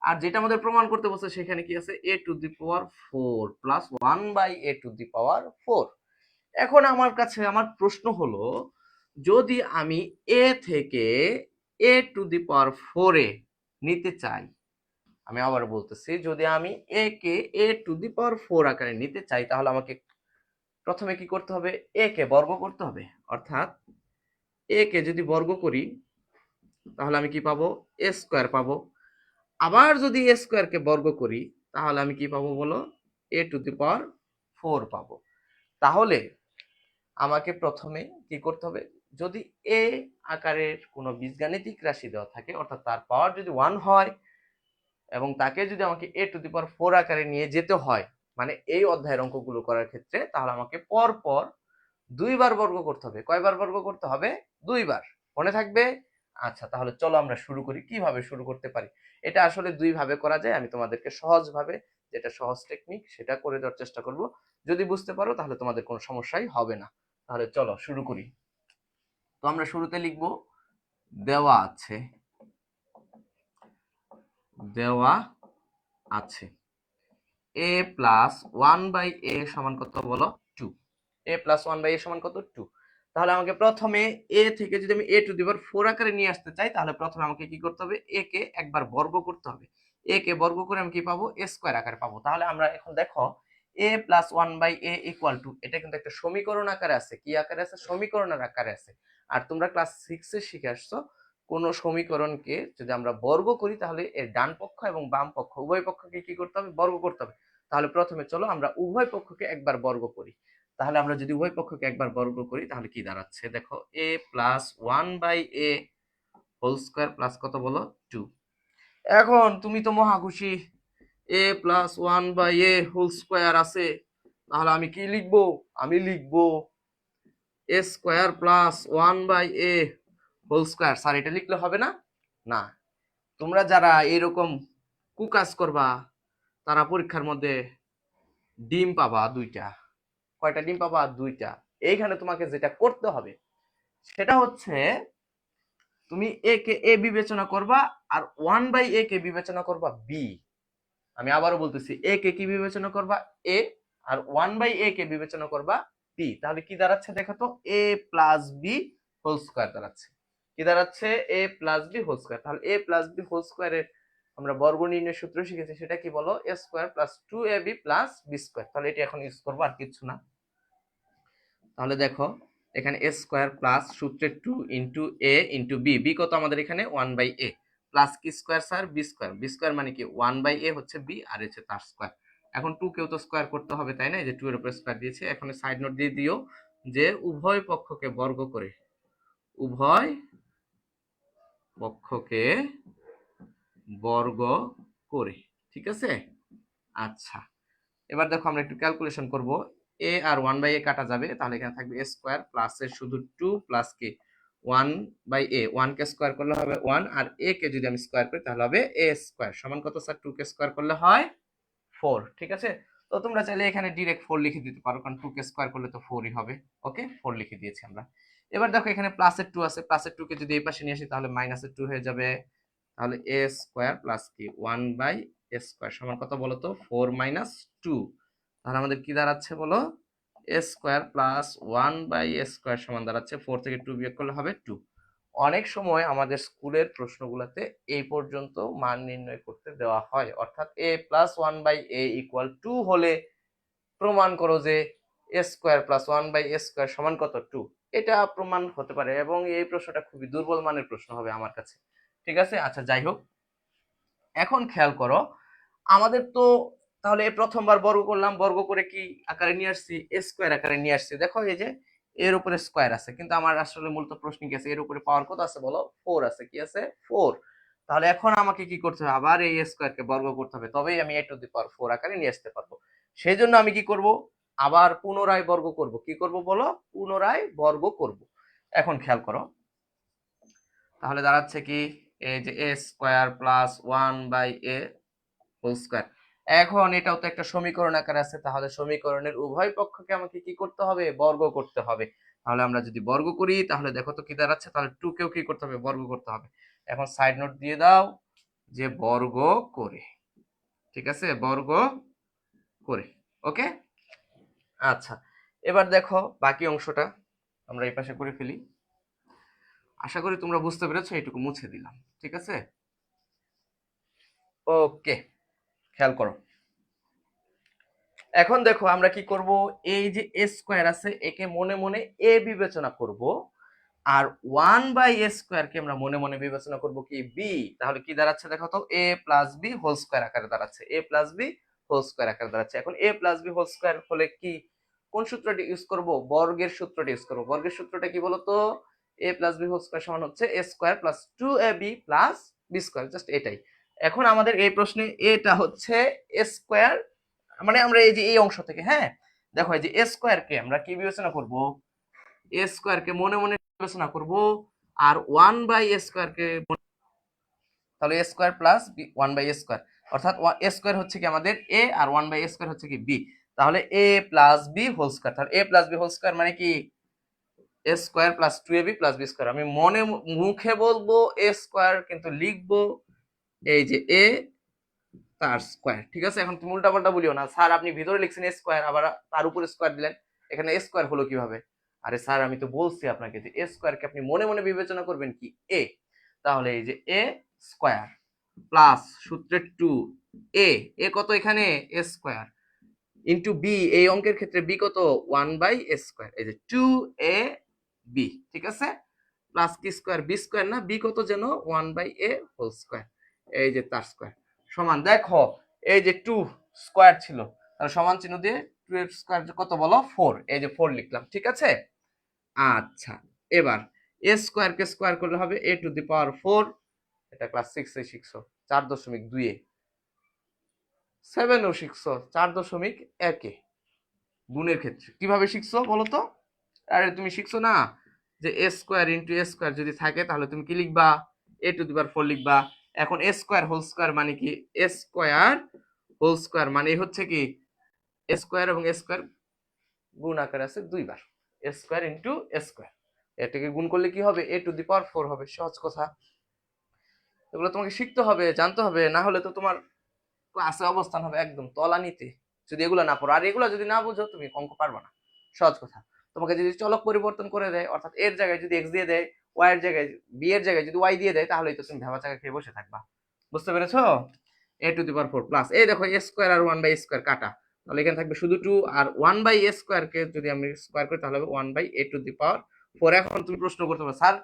Speaker 1: আর যেটা আমাদের প্রমাণ করতে বলছে সেখানে কি আছে? a to the power 4 plus 1/a to the power 4। এখন আমার কাছে আমার প্রশ্ন হলো, যদি আমি a থেকে a টু দি পাওয়ার 4 এ নিতে চাই, আমি আবার বলতেছি, যদি আমি a কে a টু দি পাওয়ার 4 আকারে নিতে চাই তাহলে আমাকে প্রথমে কি করতে হবে? a কে বর্গ করতে হবে। অর্থাৎ a কে যদি বর্গ করি তাহলে আমি কি পাবো? a স্কয়ার পাবো। আবার যদি a স্কয়ার কে বর্গ করি তাহলে আমি কি পাবো বলো? a টু দি পাওয়ার 4 পাবো। তাহলে আমাকে প্রথমে কি করতে হবে? যদি a আকারের কোনো বীজগাণিতিক রাশি দেওয়া থাকে, অর্থাৎ তার পাওয়ার যদি 1 হয় এবং তাকে যদি আমাকে a টু দি পাওয়ার 4 আকারে নিয়ে যেতে হয়, মানে এই অধ্যায়ের অঙ্কগুলো করার ক্ষেত্রে, তাহলে আমাকে পর পর দুইবার বর্গ করতে হবে। কয়বার বর্গ করতে হবে? দুইবার। মনে থাকবে? আচ্ছা তাহলে চলো আমরা শুরু করি। কিভাবে শুরু করতে পারি? এটা আসলে দুই ভাবে করা যায়। আমি তোমাদেরকে সহজ ভাবে, যেটা সহজ টেকনিক, সেটা করে দেওয়ার চেষ্টা করব। যদি বুঝতে পারো তাহলে তোমাদের কোনো সমস্যাই হবে না। তাহলে চলো শুরু করি। তো আমরা শুরুতে লিখব, দেওয়া আছে, দেওয়া আছে a প্লাস 1/a সমান কত বলো? 2। a প্লাস 1/a সমান কত? 2। তাহলে আমাকে প্রথমে a থেকে যদি আমি a টু দি পাওয়ার 4 আকারে নিয়ে আসতে চাই, তাহলে প্রথমে আমাকে কি করতে হবে? a কে একবার বর্গ করতে হবে। a কে বর্গ করে আমি কি পাবো? a স্কয়ার আকারে পাবো। তাহলে আমরা এখন দেখো a plus 1/a equal to, এটা কিন্তু একটা সমীকরণ আকারে আছে। কি আকারে আছে? সমীকরণের আকারে আছে। আর তোমরা ক্লাস 6 এ শিখে আসছো, কোন সমীকরণকে যদি আমরা বর্গ করি তাহলে এর ডান পক্ষ এবং বাম পক্ষ উভয় পক্ষকে কি করতে হবে? বর্গ করতে হবে। তাহলে প্রথমে চলো আমরা উভয় পক্ষকে একবার বর্গ করি। তাহলে আমরা যদি উভয় পক্ষকে একবার বর্গ করি তাহলে কি দাঁড়াচ্ছে দেখো, a plus 1/a whole square plus কত বলো 2। এখন তুমি তো মহা খুশি, a plus 1/a whole square আছে, তাহলে আমি কি লিখবো? আমি লিখবো a square plus 1/a whole square. Sir এটা লিখলে হবে না? না, তোমরা যারা এরকম কুকাজ করবা তারা পরীক্ষার মধ্যে ডিম পাবা 2টা। কয়টা ডিম পাবা? 2টা। এইখানে তোমাকে যেটা করতে হবে সেটা হচ্ছে তুমি a কে a বিবেচনা করবা আর 1/a কে বিবেচনা করবা b। আমি আবারও বলতেছি, a কে কি বিবেচনা করবা? a, আর 1/a কে বিবেচনা করবা b। তাহলে কি দাঁড়াচ্ছে দেখো তো, a plus b whole square দাঁড়াচ্ছে। কি দাঁড়াচ্ছে? a plus b whole square. তাহলে a প্লাস b হোল স্কোয়ারের আমরা বর্গ নির্ণয়ের সূত্র শিখেছি, সেটা কি বলো? a square plus 2ab plus b square. তাহলে এটা এখন ইউজ করবো, আর কিছু না। তাহলে দেখো এখানে a স্কোয়ার প্লাস সূত্রে 2 into a into b, b কত আমাদের এখানে 1/a, প্লাস কি square sir? b square. b square মানে কি 1/a হচ্ছে b, আর হচ্ছে তার স্কোয়ার। এখন 2 কেও তো স্কোয়ার করতে হবে, তাই না? এই যে 2 এর উপর স্কোয়ার দিয়েছে। এখন সাইড নোট দিয়ে দিও যে উভয় পক্ষকে বর্গ করে, উভয় পক্ষকে বর্গ করে, ঠিক আছে? আচ্ছা, এবার দেখো আমরা একটু ক্যালকুলেশন করব। a আর 1/a কাটা যাবে, তাহলে এখানে থাকবে a স্কোয়ার প্লাস এর শুধু 2 প্লাস কি 1/a, 1 কে স্কোয়ার করলে হবে 1, আর a কে যদি আমি স্কোয়ার করি তাহলে হবে a স্কোয়ার সমান কত স্যার? 2 কে স্কোয়ার করলে হয় 4, ঠিক আছে? তো তোমরা চাইলে এখানে ডিরেক্ট 4 লিখে দিতে পারো, কারণ 2 কে স্কোয়ার করলে তো 4ই হবে। ওকে, 4 লিখে দিয়েছি আমরা। এবার দেখো এখানে প্লাসের 2 আছে, প্লাসের 2 কে যদি এই পাশে নিয়ে আসি তাহলে মাইনাসের 2 হয়ে যাবে। তাহলে a স্কোয়ার প্লাস কি 1/a স্কোয়ার সমান কত বলো তো? 4 মাইনাস 2। তাহলে আমাদের কি দাঁড়াচ্ছে বলো? a square plus 1/a square সমান দাঁড়াচ্ছে 4 থেকে 2 বিয়োগ করলে হবে 2। অনেক সময় আমাদের স্কুলের প্রশ্নগুলোতে এই পর্যন্ত মান নির্ণয় করতে দেওয়া হয়, অর্থাৎ a প্লাস 1/a ইকুয়াল 2 হলে প্রমাণ করো যে a square plus 1/a square সমান কত? 2। এটা প্রমাণ হতে পারে, এবং এই প্রশ্নটা খুবই দুর্বল মানের প্রশ্ন হবে আমার কাছে, ঠিক আছে? আচ্ছা, যাই হোক, এখন খেয়াল করো আমাদের তো তাহলে প্রথমবার বর্গ করলাম, বর্গ করে কি আকারে নিয়ে আসছি? এ স্কোয়ার আকারে নিয়ে আসছি। দেখো এই যে এর উপরে স্কোয়ার আছে, কিন্তু আমার আসলে মূলত প্রশ্ন কি আছে? এর উপরে পাওয়ার কত আছে বলো? 4 আছে। কি আছে? 4। তাহলে এখন আমাকে কি করতে হবে? আবার এই স্কোয়ার কে বর্গ করতে হবে, তবেই আমি a টু দি পাওয়ার 4 আকারে নিয়ে আসতে পারবো। সেই জন্য আমি কি করব? আবার পুনরায় বর্গ করব। কি করব বলো? পুনরায় বর্গ করব। এখন খেয়াল করো, তাহলে দাঁড়াচ্ছে কি এই যে a square plus 1/a whole square. এখন এটাও তো একটা সমীকরণ আকারে আছে, তাহলে সমীকরণের উভয় পক্ষকে আমাকে কি করতে হবে? বর্গ করতে হবে। তাহলে আমরা যদি বর্গ করি তাহলে দেখো তো কি দাঁড়াচ্ছে? তাহলে 2 কেও কি করতে হবে? বর্গ করতে হবে। এখন সাইড নোট দিয়ে দাও যে বর্গ করে, ঠিক আছে? বর্গ করে। ওকে, আচ্ছা, এবার দেখো বাকি অংশটা আমরা এই পাশে করে ফেলি। আশা করি তোমরা বুঝতে পেরেছো, এইটুকু মুছে দিলাম, ঠিক আছে? ওকে, খেয়াল করো, এখন দেখো আমরা কি করব? এই যে a স্কোয়ার আছে একে মনে মনে a বিবেচনা করব, আর 1/a স্কোয়ার কে আমরা মনে মনে বিবেচনা করব কি? b। তাহলে কি দাঁড়াচ্ছে দেখো তো? a plus b whole square আকারে দাঁড়াচ্ছে, a plus b whole square আকারে দাঁড়াচ্ছে। এখন a plus b whole square হলে কি কোন সূত্রটি ইউজ করব? বর্গের সূত্রটি ইউজ করব। বর্গের সূত্রটা কি বলতো? a plus b whole square সমান হচ্ছে a square plus 2ab plus b square, just এটাই। এখন আমাদের এই প্রশ্নে এটা হচ্ছে a স্কোয়ার, মানে আমরা এই যে এই অংশ থেকে, হ্যাঁ দেখো এই যে a স্কোয়ার কে আমরা কি বিবেচনা করব? a স্কোয়ার কে মনে মনে বিবেচনা করব, আর 1/a স্কোয়ার কে, তাহলে a square plus 1/a square, অর্থাৎ a স্কোয়ার হচ্ছে কি আমাদের a, আর 1/a স্কোয়ার হচ্ছে কি b। তাহলে a plus b whole square, তাহলে a plus b whole square মানে কি a square plus 2ab plus b square. আমি মনে মুখে বলবো a স্কোয়ার, কিন্তু লিখবো এই যে a তার স্কোয়ার, ঠিক আছে? এখন তুমি উল্টাপাল্টা বলিও না, স্যার আপনি ভিতরে লিখছেন এ স্কোয়ার আবার তার উপরে স্কোয়ার দিলেন, এখানে এ স্কোয়ার হলো কিভাবে? আরে স্যার আমি তো বলছি আপনাকে যে এ স্কোয়ার কে আপনি মনে মনে বিবেচনা করবেন কি? এ। তাহলে এই যে এ স্কোয়ার প্লাস সূত্রে 2 এ, এ কত এখানে? এ স্কোয়ার ইন্টু বি, এই অঙ্কের ক্ষেত্রে বি কত? 1/a স্কোয়ার, এই যে 2ab, ঠিক আছে? প্লাস কি স্কোয়ার? বি স্কোয়ার না, বি কত যেন? 1/a হোল স্কোয়ার, এই যে তার স্কোয়ার সমান, দেখো এই যে 2 স্কোয়ার ছিল, তাহলে সমান চিহ্ন দিয়ে 2 এর স্কোয়ার কত বলো? 4, এই যে 4 লিখলাম, ঠিক আছে? আচ্ছা, এবার এ স্কোয়ার কে স্কোয়ার করলে হবে এ টু দি পাওয়ার 4, এটা ক্লাস 6 এ শিখছো 4.2 এ, 7 ও শিখছো 4.1 এ গুণের ক্ষেত্রে। কিভাবে শিখছো বলো তো? আরে তুমি শিখছো না যে এ স্কোয়ার ইন্টু এ স্কোয়ার যদি থাকে তাহলে তুমি কি লিখবা? এ টু দি পাওয়ার 4 লিখবা। এখন এ স্কোয়ার হোল স্কোয়ার মানে কি? এ স্কোয়ার হোল স্কোয়ার মানে হচ্ছে কি এ স্কোয়ার এবং এ স্কোয়ার গুণ আকারে আছে দুইবার, এ স্কোয়ার ইন্টু এ স্কোয়ার, এটাকে গুণ করলে কি হবে? এ টু দি পাওয়ার 4 হবে। সহজ কথা, এগুলো তোমাকে শিখতে হবে, জানতে হবে, না হলে তো তোমার ক্লাসে অবস্থান হবে একদম তলানিতে যদি এগুলো না পড়ো। আর এগুলো যদি না বুঝো তুমি অঙ্ক পারবে না। সহজ কথা, তোমাকে যদি চলক পরিবর্তন করে দেয়, অর্থাৎ এর জায়গায় যদি এক্স দিয়ে দেয়, ওয়াই এর জায়গায় বি এর জায়গায় যদি ওয়াই দিয়ে দেয়, তাহলেই তো তুমি ভেবা চাকা খেয়ে বসে থাকবা। বুঝতে পেরেছো? এ টু দি পাওয়ার 4 প্লাস, এই দেখো এ স্কোয়ার আর 1 বাই স্কোয়ার কাটা, তাহলে এখানে থাকবে শুধু 2, আর 1 বাই এ স্কোয়ার কে যদি আমি স্কোয়ার করি তাহলে হবে 1 by A to the power 4। এখন তুমি প্রশ্ন করতে পারো, স্যার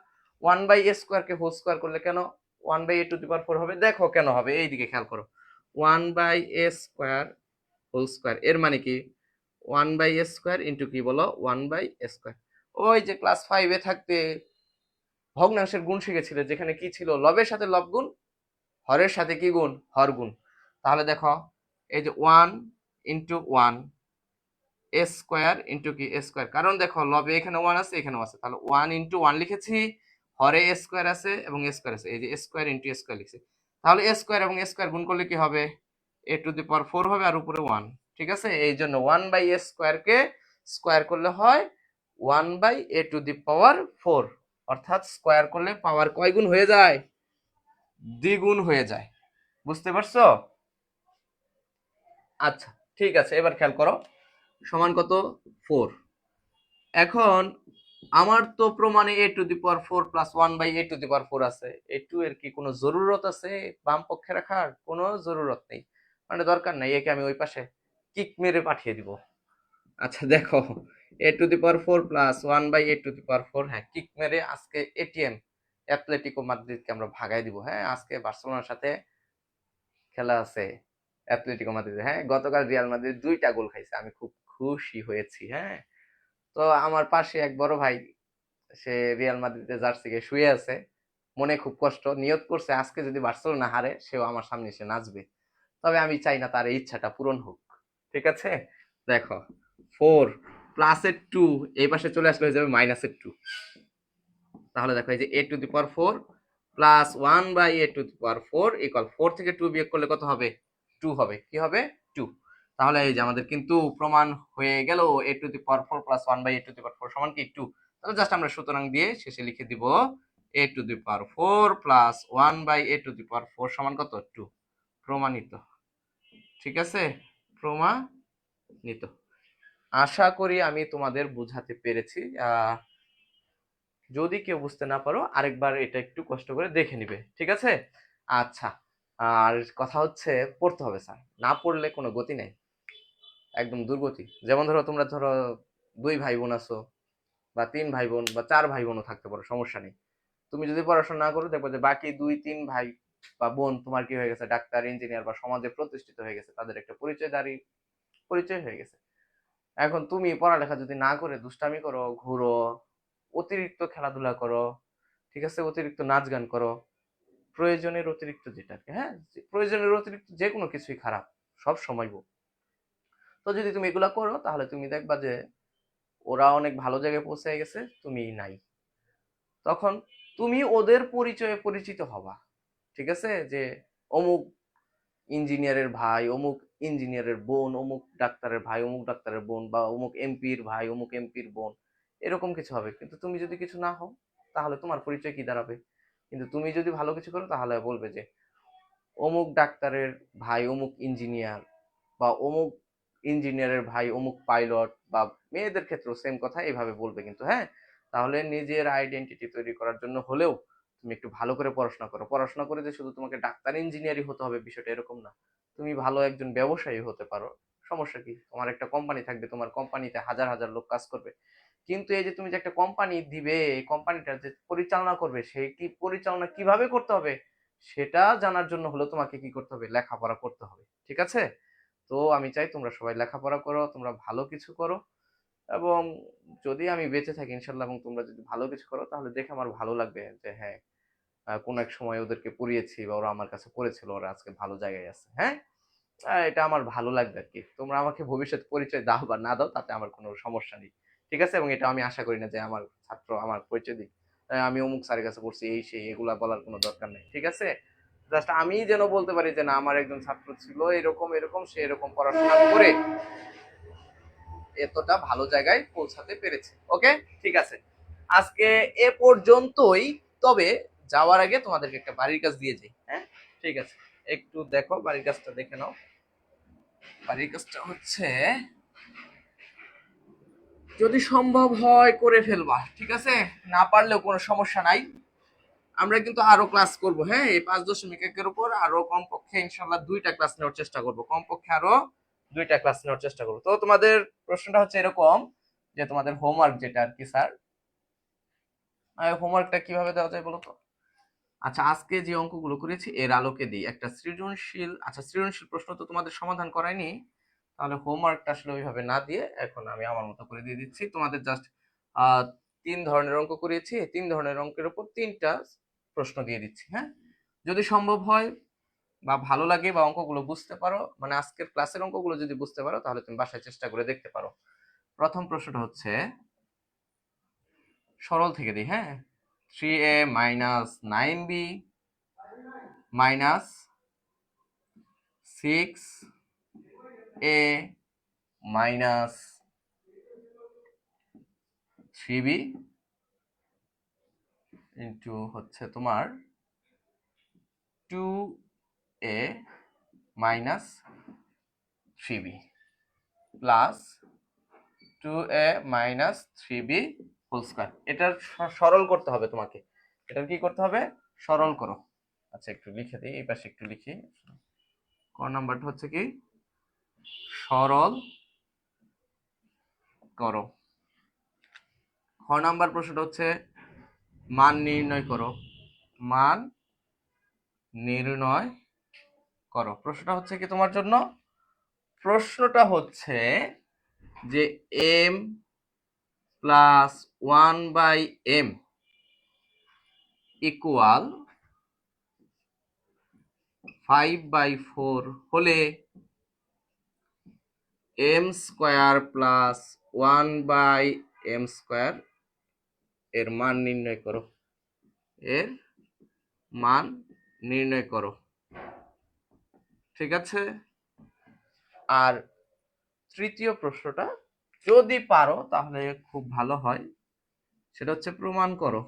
Speaker 1: 1 বাই এ স্কোয়ার কে হোল স্কোয়ার করলে কেন 1 by A to the power 4 হবে? দেখো কেন হবে, এইদিকে খেয়াল করো। 1 by a square whole square এর মানে কি 1 বাই এ স্কোয়ার ইন্টু কি বলো 1 বাই এ স্কোয়ার। ওই যে ক্লাস 5 এ থাকতে ভগ্নাংশের গুণ শিখেছিলে, যেখানে কি ছিল? লবের সাথে লব গুণ, হরের সাথে কি গুণ? হর গুণ। তাহলে দেখো এই যে 1 ইন্টু 1 এ স্কোয়ার ইন্টু কি এ স্কোয়ার, কারণ দেখো লবে এখানে 1 আছে এখানেও আছে, তাহলে 1 ইন্টু 1 লিখেছি, হরে এ স্কোয়ার আছে এবং এ স্কোয়ার আছে, এই যে এ স্কোয়ার ইন্টু এ স্কোয়ার লিখছি। তাহলে এ স্কোয়ার এবং এ স্কোয়ার গুণ করলে কি হবে? এ টু দি পাওয়ার 4 হবে আর উপরে 1। ঠিক আছে, এই জন্য 1 বাই এ স্কোয়ার কে স্কোয়ার করলে হয় 1 by A to the power 4, অর্থাৎ স্কোয়ার করলে পাওয়ার কয় গুণ হয়ে যায়? দ্বিগুণ হয়ে যায়। বুঝতে পারছো? আচ্ছা ঠিক আছে, এবার খেয়াল করো, সমান কত? 4। এখন আমার তো প্রমাণে A to the power 4 plus 1 by A to the power 4 আছে, এই 2 এর কি কোনো জরুরত আছে বাম পক্ষে রাখার? কোনো জরুরত নেই, মানে দরকার নাই, একে আমি ওই পাশে কিক মেরে পাঠিয়ে দিব। আচ্ছা দেখো, A to the power 4 plus 1 by A to the power 4, হ্যাঁ কিক মেরে আজকে এটিএম অ্যাথলেটিকো মাদ্রিদকে আমরা ভাগাই দিব। হ্যাঁ আজকে বার্সেলোনার সাথে খেলা আছে অ্যাথলেটিকো মাদ্রিদ, হ্যাঁ গতকাল রিয়াল মাদ্রিদ 2টা গোল খাইছে, আমি খুব খুশি হয়েছি। হ্যাঁ তো আমার পাশে এক বড় ভাই, সে রিয়াল মাদ্রিদের জার্সি গায়ে শুয়ে আছে, মনে খুব কষ্ট, নিয়ত করছে আজকে যদি বার্সেলোনা হারে সেও আমার সামনে এসে নাচবে। তবে আমি চাই না তার এই ইচ্ছাটা পূরণ হোক। ঠিক আছে, দেখো 4 প্লাসের 2 এই পাশে চলে আসলে হয়ে যাবে মাইনাসের 2। তাহলে দেখো এই যে A to the power 4 plus 1 by A to the power 4 equal 4 থেকে 2 বিয়োগ করলে কত হবে? 2 হবে। কি হবে? 2। তাহলে এই যে আমাদের কিন্তু প্রমাণ হয়ে গেল A to the power 4 plus 1 by A to the power 4 সমান কি 2। তাহলে জাস্ট আমরা সুতরাং দিয়ে শেষে লিখে দিব A to the power 4 plus 1 by A to the power 4 সমান কত? 2। প্রমাণিত। ঠিক আছে, প্রমাণিত। আশা করি আমি তোমাদের বোঝাতে পেরেছি। যদি কেউ বুঝতে না পারো আরেকবার এটা একটু কষ্ট করে দেখে নিবে। ঠিক আছে, আচ্ছা। আর কথা হচ্ছে পড়তে হবে স্যার, না পড়লে কোনো গতি নেই, একদম দুর্গতি। যেমন ধরো তোমরা ধরো 2 ভাই বোন আছো, বা 3 ভাই বোন বা 4 ভাই বোনও থাকতে পারো, সমস্যা নেই। তুমি যদি পড়াশোনা না করো দেখবো যে বাকি 2-3 ভাই বা বোন তোমার কি হয়ে গেছে? ডাক্তার, ইঞ্জিনিয়ার বা সমাজে প্রতিষ্ঠিত হয়ে গেছে, তাদের একটা পরিচয় হয়ে গেছে। এখন তুমি পড়ালেখা যদি না করে দুষ্টামি করো, ঘুরো, অতিরিক্ত খেলাধুলা করো, ঠিক আছে, অতিরিক্ত নাচ গান করো, প্রয়োজনের অতিরিক্ত যেটাকে, হ্যাঁ প্রয়োজনের অতিরিক্ত যে কোনো কিছুই খারাপ, সব সময়। তো যদি তুমি এগুলা করো তাহলে তুমি দেখবা যে ওরা অনেক ভালো জায়গায় পৌঁছে গেছে, তুমি নাই। তখন তুমি ওদের পরিচয়ে পরিচিত হবা। ঠিক আছে, যে অমুক ইঞ্জিনিয়ারের ভাই, অমুক ইঞ্জিনিয়ারের বোন, অমুক ডাক্তারের ভাই, অমুক ডাক্তারের বোন, বা অমুক এমপির ভাই, অমুক এমপির বোন, এরকম কিছু হবে। কিন্তু তুমি যদি কিছু না হও তাহলে তোমার পরিচয় কি দাঁড়াবে? কিন্তু তুমি যদি ভালো কিছু করো তাহলে বলবে যে অমুক ডাক্তারের ভাই অমুক ইঞ্জিনিয়ার, বা অমুক ইঞ্জিনিয়ারের ভাই অমুক পাইলট, বা মেয়েদের ক্ষেত্রেও সেম কথা এইভাবে বলবে কিন্তু। হ্যাঁ তাহলে নিজের আইডেন্টিটি তৈরি করার জন্য হলেও তুমি একটু ভালো করে পড়াশোনা করো। পড়াশোনা করে যে শুধু তোমাকে ডাক্তার ইঞ্জিনিয়ারই হতে হবে বিষয়টা এরকম না, তুমি ভালো একজন ব্যবসায়ী হতে পারো। সমস্যা কি? তোমার একটা কোম্পানি থাকবে, তোমার কোম্পানিতে হাজার হাজার লোক কাজ করবে, কিন্তু এই যে তুমি যে একটা কোম্পানি দিবে, এই কোম্পানিটা যে পরিচালনা করবে, সেই কি পরিচালনা কিভাবে করতে হবে সেটা জানার জন্য হলো তোমাকে কি করতে হবে? লেখাপড়া করতে হবে। ঠিক আছে, তো আমি চাই তোমরা সবাই লেখাপড়া করো, তোমরা ভালো কিছু করো, এবং যদি আমি বেঁচে থাকি ইনশাল্লাহ এবং তোমরা যদি ভালো কিছু করো তাহলে দেখে আমার ভালো লাগবে যে হ্যাঁ কোনো এক সময় ওদেরকে পড়িয়েছি বা ওরা আমার কাছে পড়েছিল, ওরা আজকে ভালো জায়গায় আছে। হ্যাঁ, এটা আমার ভালো লাগবে আর কি। তোমরা আমাকে ভবিষ্যৎ পরিচয় দাও বা না দাও তাতে আমার কোনো সমস্যা নেই, ঠিক আছে? এবং এটা আমি আশা করি না যে আমার ছাত্র আমার পরিচয় দিক আমি অমুক স্যারের কাছে পড়ছি এই সেই, এগুলা বলার কোনো দরকার নেই, ঠিক আছে? জাস্ট আমি যেন বলতে পারি যে না, আমার একজন ছাত্র ছিল এরকম এরকম, সে এরকম পড়াশোনা করে এতটা ভালো জায়গায় পৌঁছাতে পেরেছে। ওকে, ঠিক আছে, আজকে এ পর্যন্তই। তবে যাওয়ার আগে তোমাদেরকে একটা বাড়ির কাজ দিয়ে যাই। হ্যাঁ, ঠিক আছে, একটু দেখো বাড়ির কাজটা দেখে নাও। বাড়ির কাজটা হচ্ছে যদি সম্ভব হয় করে ফেলবা, ঠিক আছে? না পারলেও কোনো সমস্যা নাই, আমরা কিন্তু আরো ক্লাস করব। হ্যাঁ, এই 5.1 উপর আরো কমপক্ষে ইনশাল্লাহ 2টা ক্লাস নেওয়ার চেষ্টা করব, কমপক্ষে আরো 2টা ক্লাস নেওয়ার চেষ্টা করব। তো তোমাদের প্রশ্নটা হচ্ছে এরকম যে তোমাদের হোমওয়ার্ক যেটা আর কি, স্যার হোমওয়ার্কটা কিভাবে দেওয়া যায় বলো তো? আচ্ছা, আজকে যে অঙ্কগুলো করেছি এর আলোকে দিই একটা সৃজনশীল। আচ্ছা, সৃজনশীল প্রশ্ন তো তোমাদের সমাধান করায়নি, তাহলে হোমওয়ার্কটা আসলে ওইভাবে না দিয়ে এখন আমি আমার মতো করে দিয়ে দিচ্ছি তোমাদের। জাস্ট 3 ধরনের অঙ্ক করিয়েছি, 3 ধরনের অঙ্কের উপর 3টা প্রশ্ন দিয়ে দিচ্ছি। হ্যাঁ, যদি সম্ভব হয় বা ভালো লাগে বা অঙ্কগুলো বুঝতে পারো, মানে আজকের ক্লাসের অঙ্কগুলো যদি বুঝতে পারো তাহলে তুমি বাসায় চেষ্টা করে দেখতে পারো। প্রথম প্রশ্নটা হচ্ছে সরল থেকে দিই। হ্যাঁ, 3a minus 9b minus 6a minus 3b into হচ্ছে তোমার 2a minus 3b plus 2a minus 3b whole square. এটার সরল করতে হবে তোমাকে। এটার কি করতে হবে? সরল করো। আচ্ছা, একটু লিখে দিই, এই পাশে একটু লিখি। ক নাম্বারটা হচ্ছে কি সরল করো। খ নাম্বার প্রশ্নটা হচ্ছে মান নির্ণয় করো। মান নির্ণয় করো। প্রশ্নটা হচ্ছে কি তোমার জন্য, প্রশ্নটা হচ্ছে যে m প্লাস 1/m ইকুয়াল 5/4 হলে m square plus 1/m square এর মান নির্ণয় করো। এর মান নির্ণয় করো, ঠিক আছে? আর তৃতীয় প্রশ্নটা যদি পারো তাহলে খুব ভালো হয়, সেটা হচ্ছে প্রমাণ করো।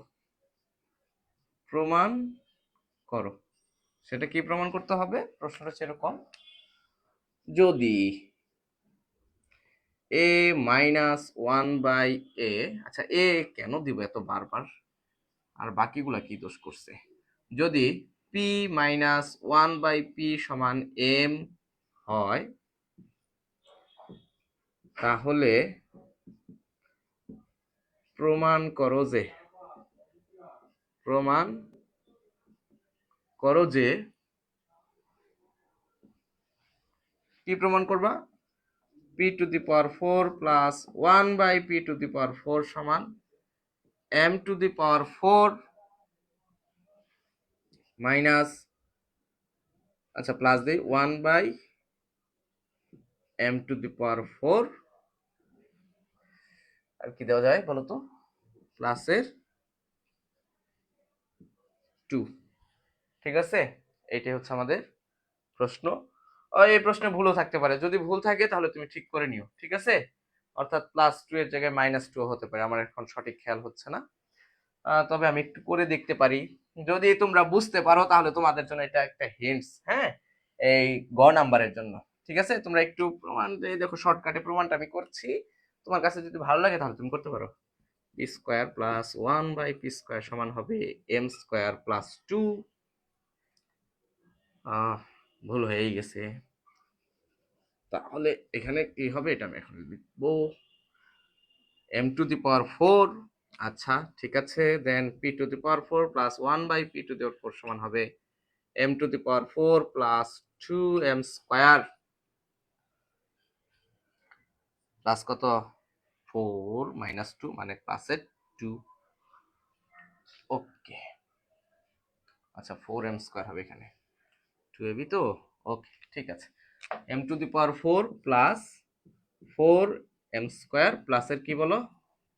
Speaker 1: প্রমাণ করো। সেটা কি প্রমাণ করতে হবে? প্রশ্নটা সেরকম, যদি a মাইনাস 1/a, আচ্ছা a কেন দিব এত বারবার, আর বাকিগুলা কি দোষ করছে? যদি p মাইনাস 1/p সমান m হয় তাহলে প্রমাণ করো যে, প্রমাণ করো যে, কি প্রমাণ করবা? p to the power 4 plus 1/p to the power 4 সমান m টু দি পাওয়ার 4 মাইনাস, আচ্ছা প্লাস দিই 1/m টু দি পাওয়ার 4, আর কি দেওয়া যায় বলো তো, প্লাসের 2, ঠিক আছে? এইটাই হচ্ছে আমাদের প্রশ্ন। এই প্রশ্নে ভুলও থাকতে পারে, যদি ভুল থাকে তাহলে তুমি ঠিক করে নিও, ঠিক আছে? অর্থাৎ +2 এর জায়গায় -2 হতে পারে, আমার এখন সঠিক খেয়াল হচ্ছে না। তবে আমি একটু করে দেখতে পারি। যদি তোমরা বুঝতে পারো তাহলে তোমাদের জন্য এটা একটা হিন্টস। হ্যাঁ, এই গ নাম্বারের জন্য, ঠিক আছে? তোমরা একটু প্রমাণ দেখো, শর্টকাটে প্রমাণটা আমি করছি, তোমার কাছে যদি ভালো লাগে তাহলে তুমি করতে পারো। p square plus 1/p square সমান হবে m স্কয়ার প্লাস 2। ভুল হয়েই গেছে, তাহলে এখানে কি হবে এটা আমি এখন লিখবো m টু দি পাওয়ার 4। আচ্ছা ঠিক আছে, then p to the power 4 plus 1/p to the power 4 সমান হবে m to the power 4 plus 2m square plus কত 4 মাইনাস 2 মানে ক্লাসের 2। ওকে, আচ্ছা 4m² হবে এখানে, 2ab তো। ওকে, ঠিক আছে। m⁴ প্লাস 4m² প্লাসের কি বলো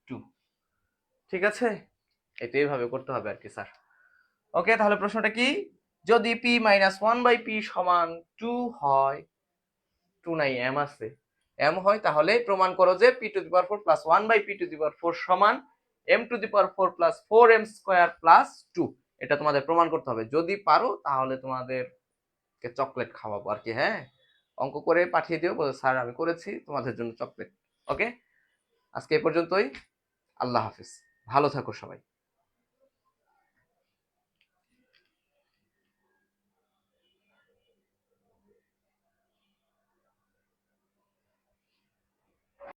Speaker 1: 2। ঠিক আছে, এটা এইভাবে করতে হবে আর কি স্যার। ওকে, তাহলে প্রশ্নটা কি, যদি p - 1/p সমান 2 হয়, 2 নাই m আছে, m হয়, তাহলে প্রমাণ করো যে p⁴ প্লাস 1/p⁴ সমান m⁴ প্লাস 4m² প্লাস 2। এটা তোমাদের প্রমাণ করতে হবে। যদি পারো তাহলে তোমাদেরকে চকলেট খাওয়াবো আর কি। হ্যাঁ, অঙ্ক করে পাঠিয়ে দিও, বলো স্যার আমি করেছি, তোমাদের জন্য চকলেট। ওকে, আজকে এই পর্যন্তই। আল্লাহ হাফিজ, ভালো থাকো সবাই।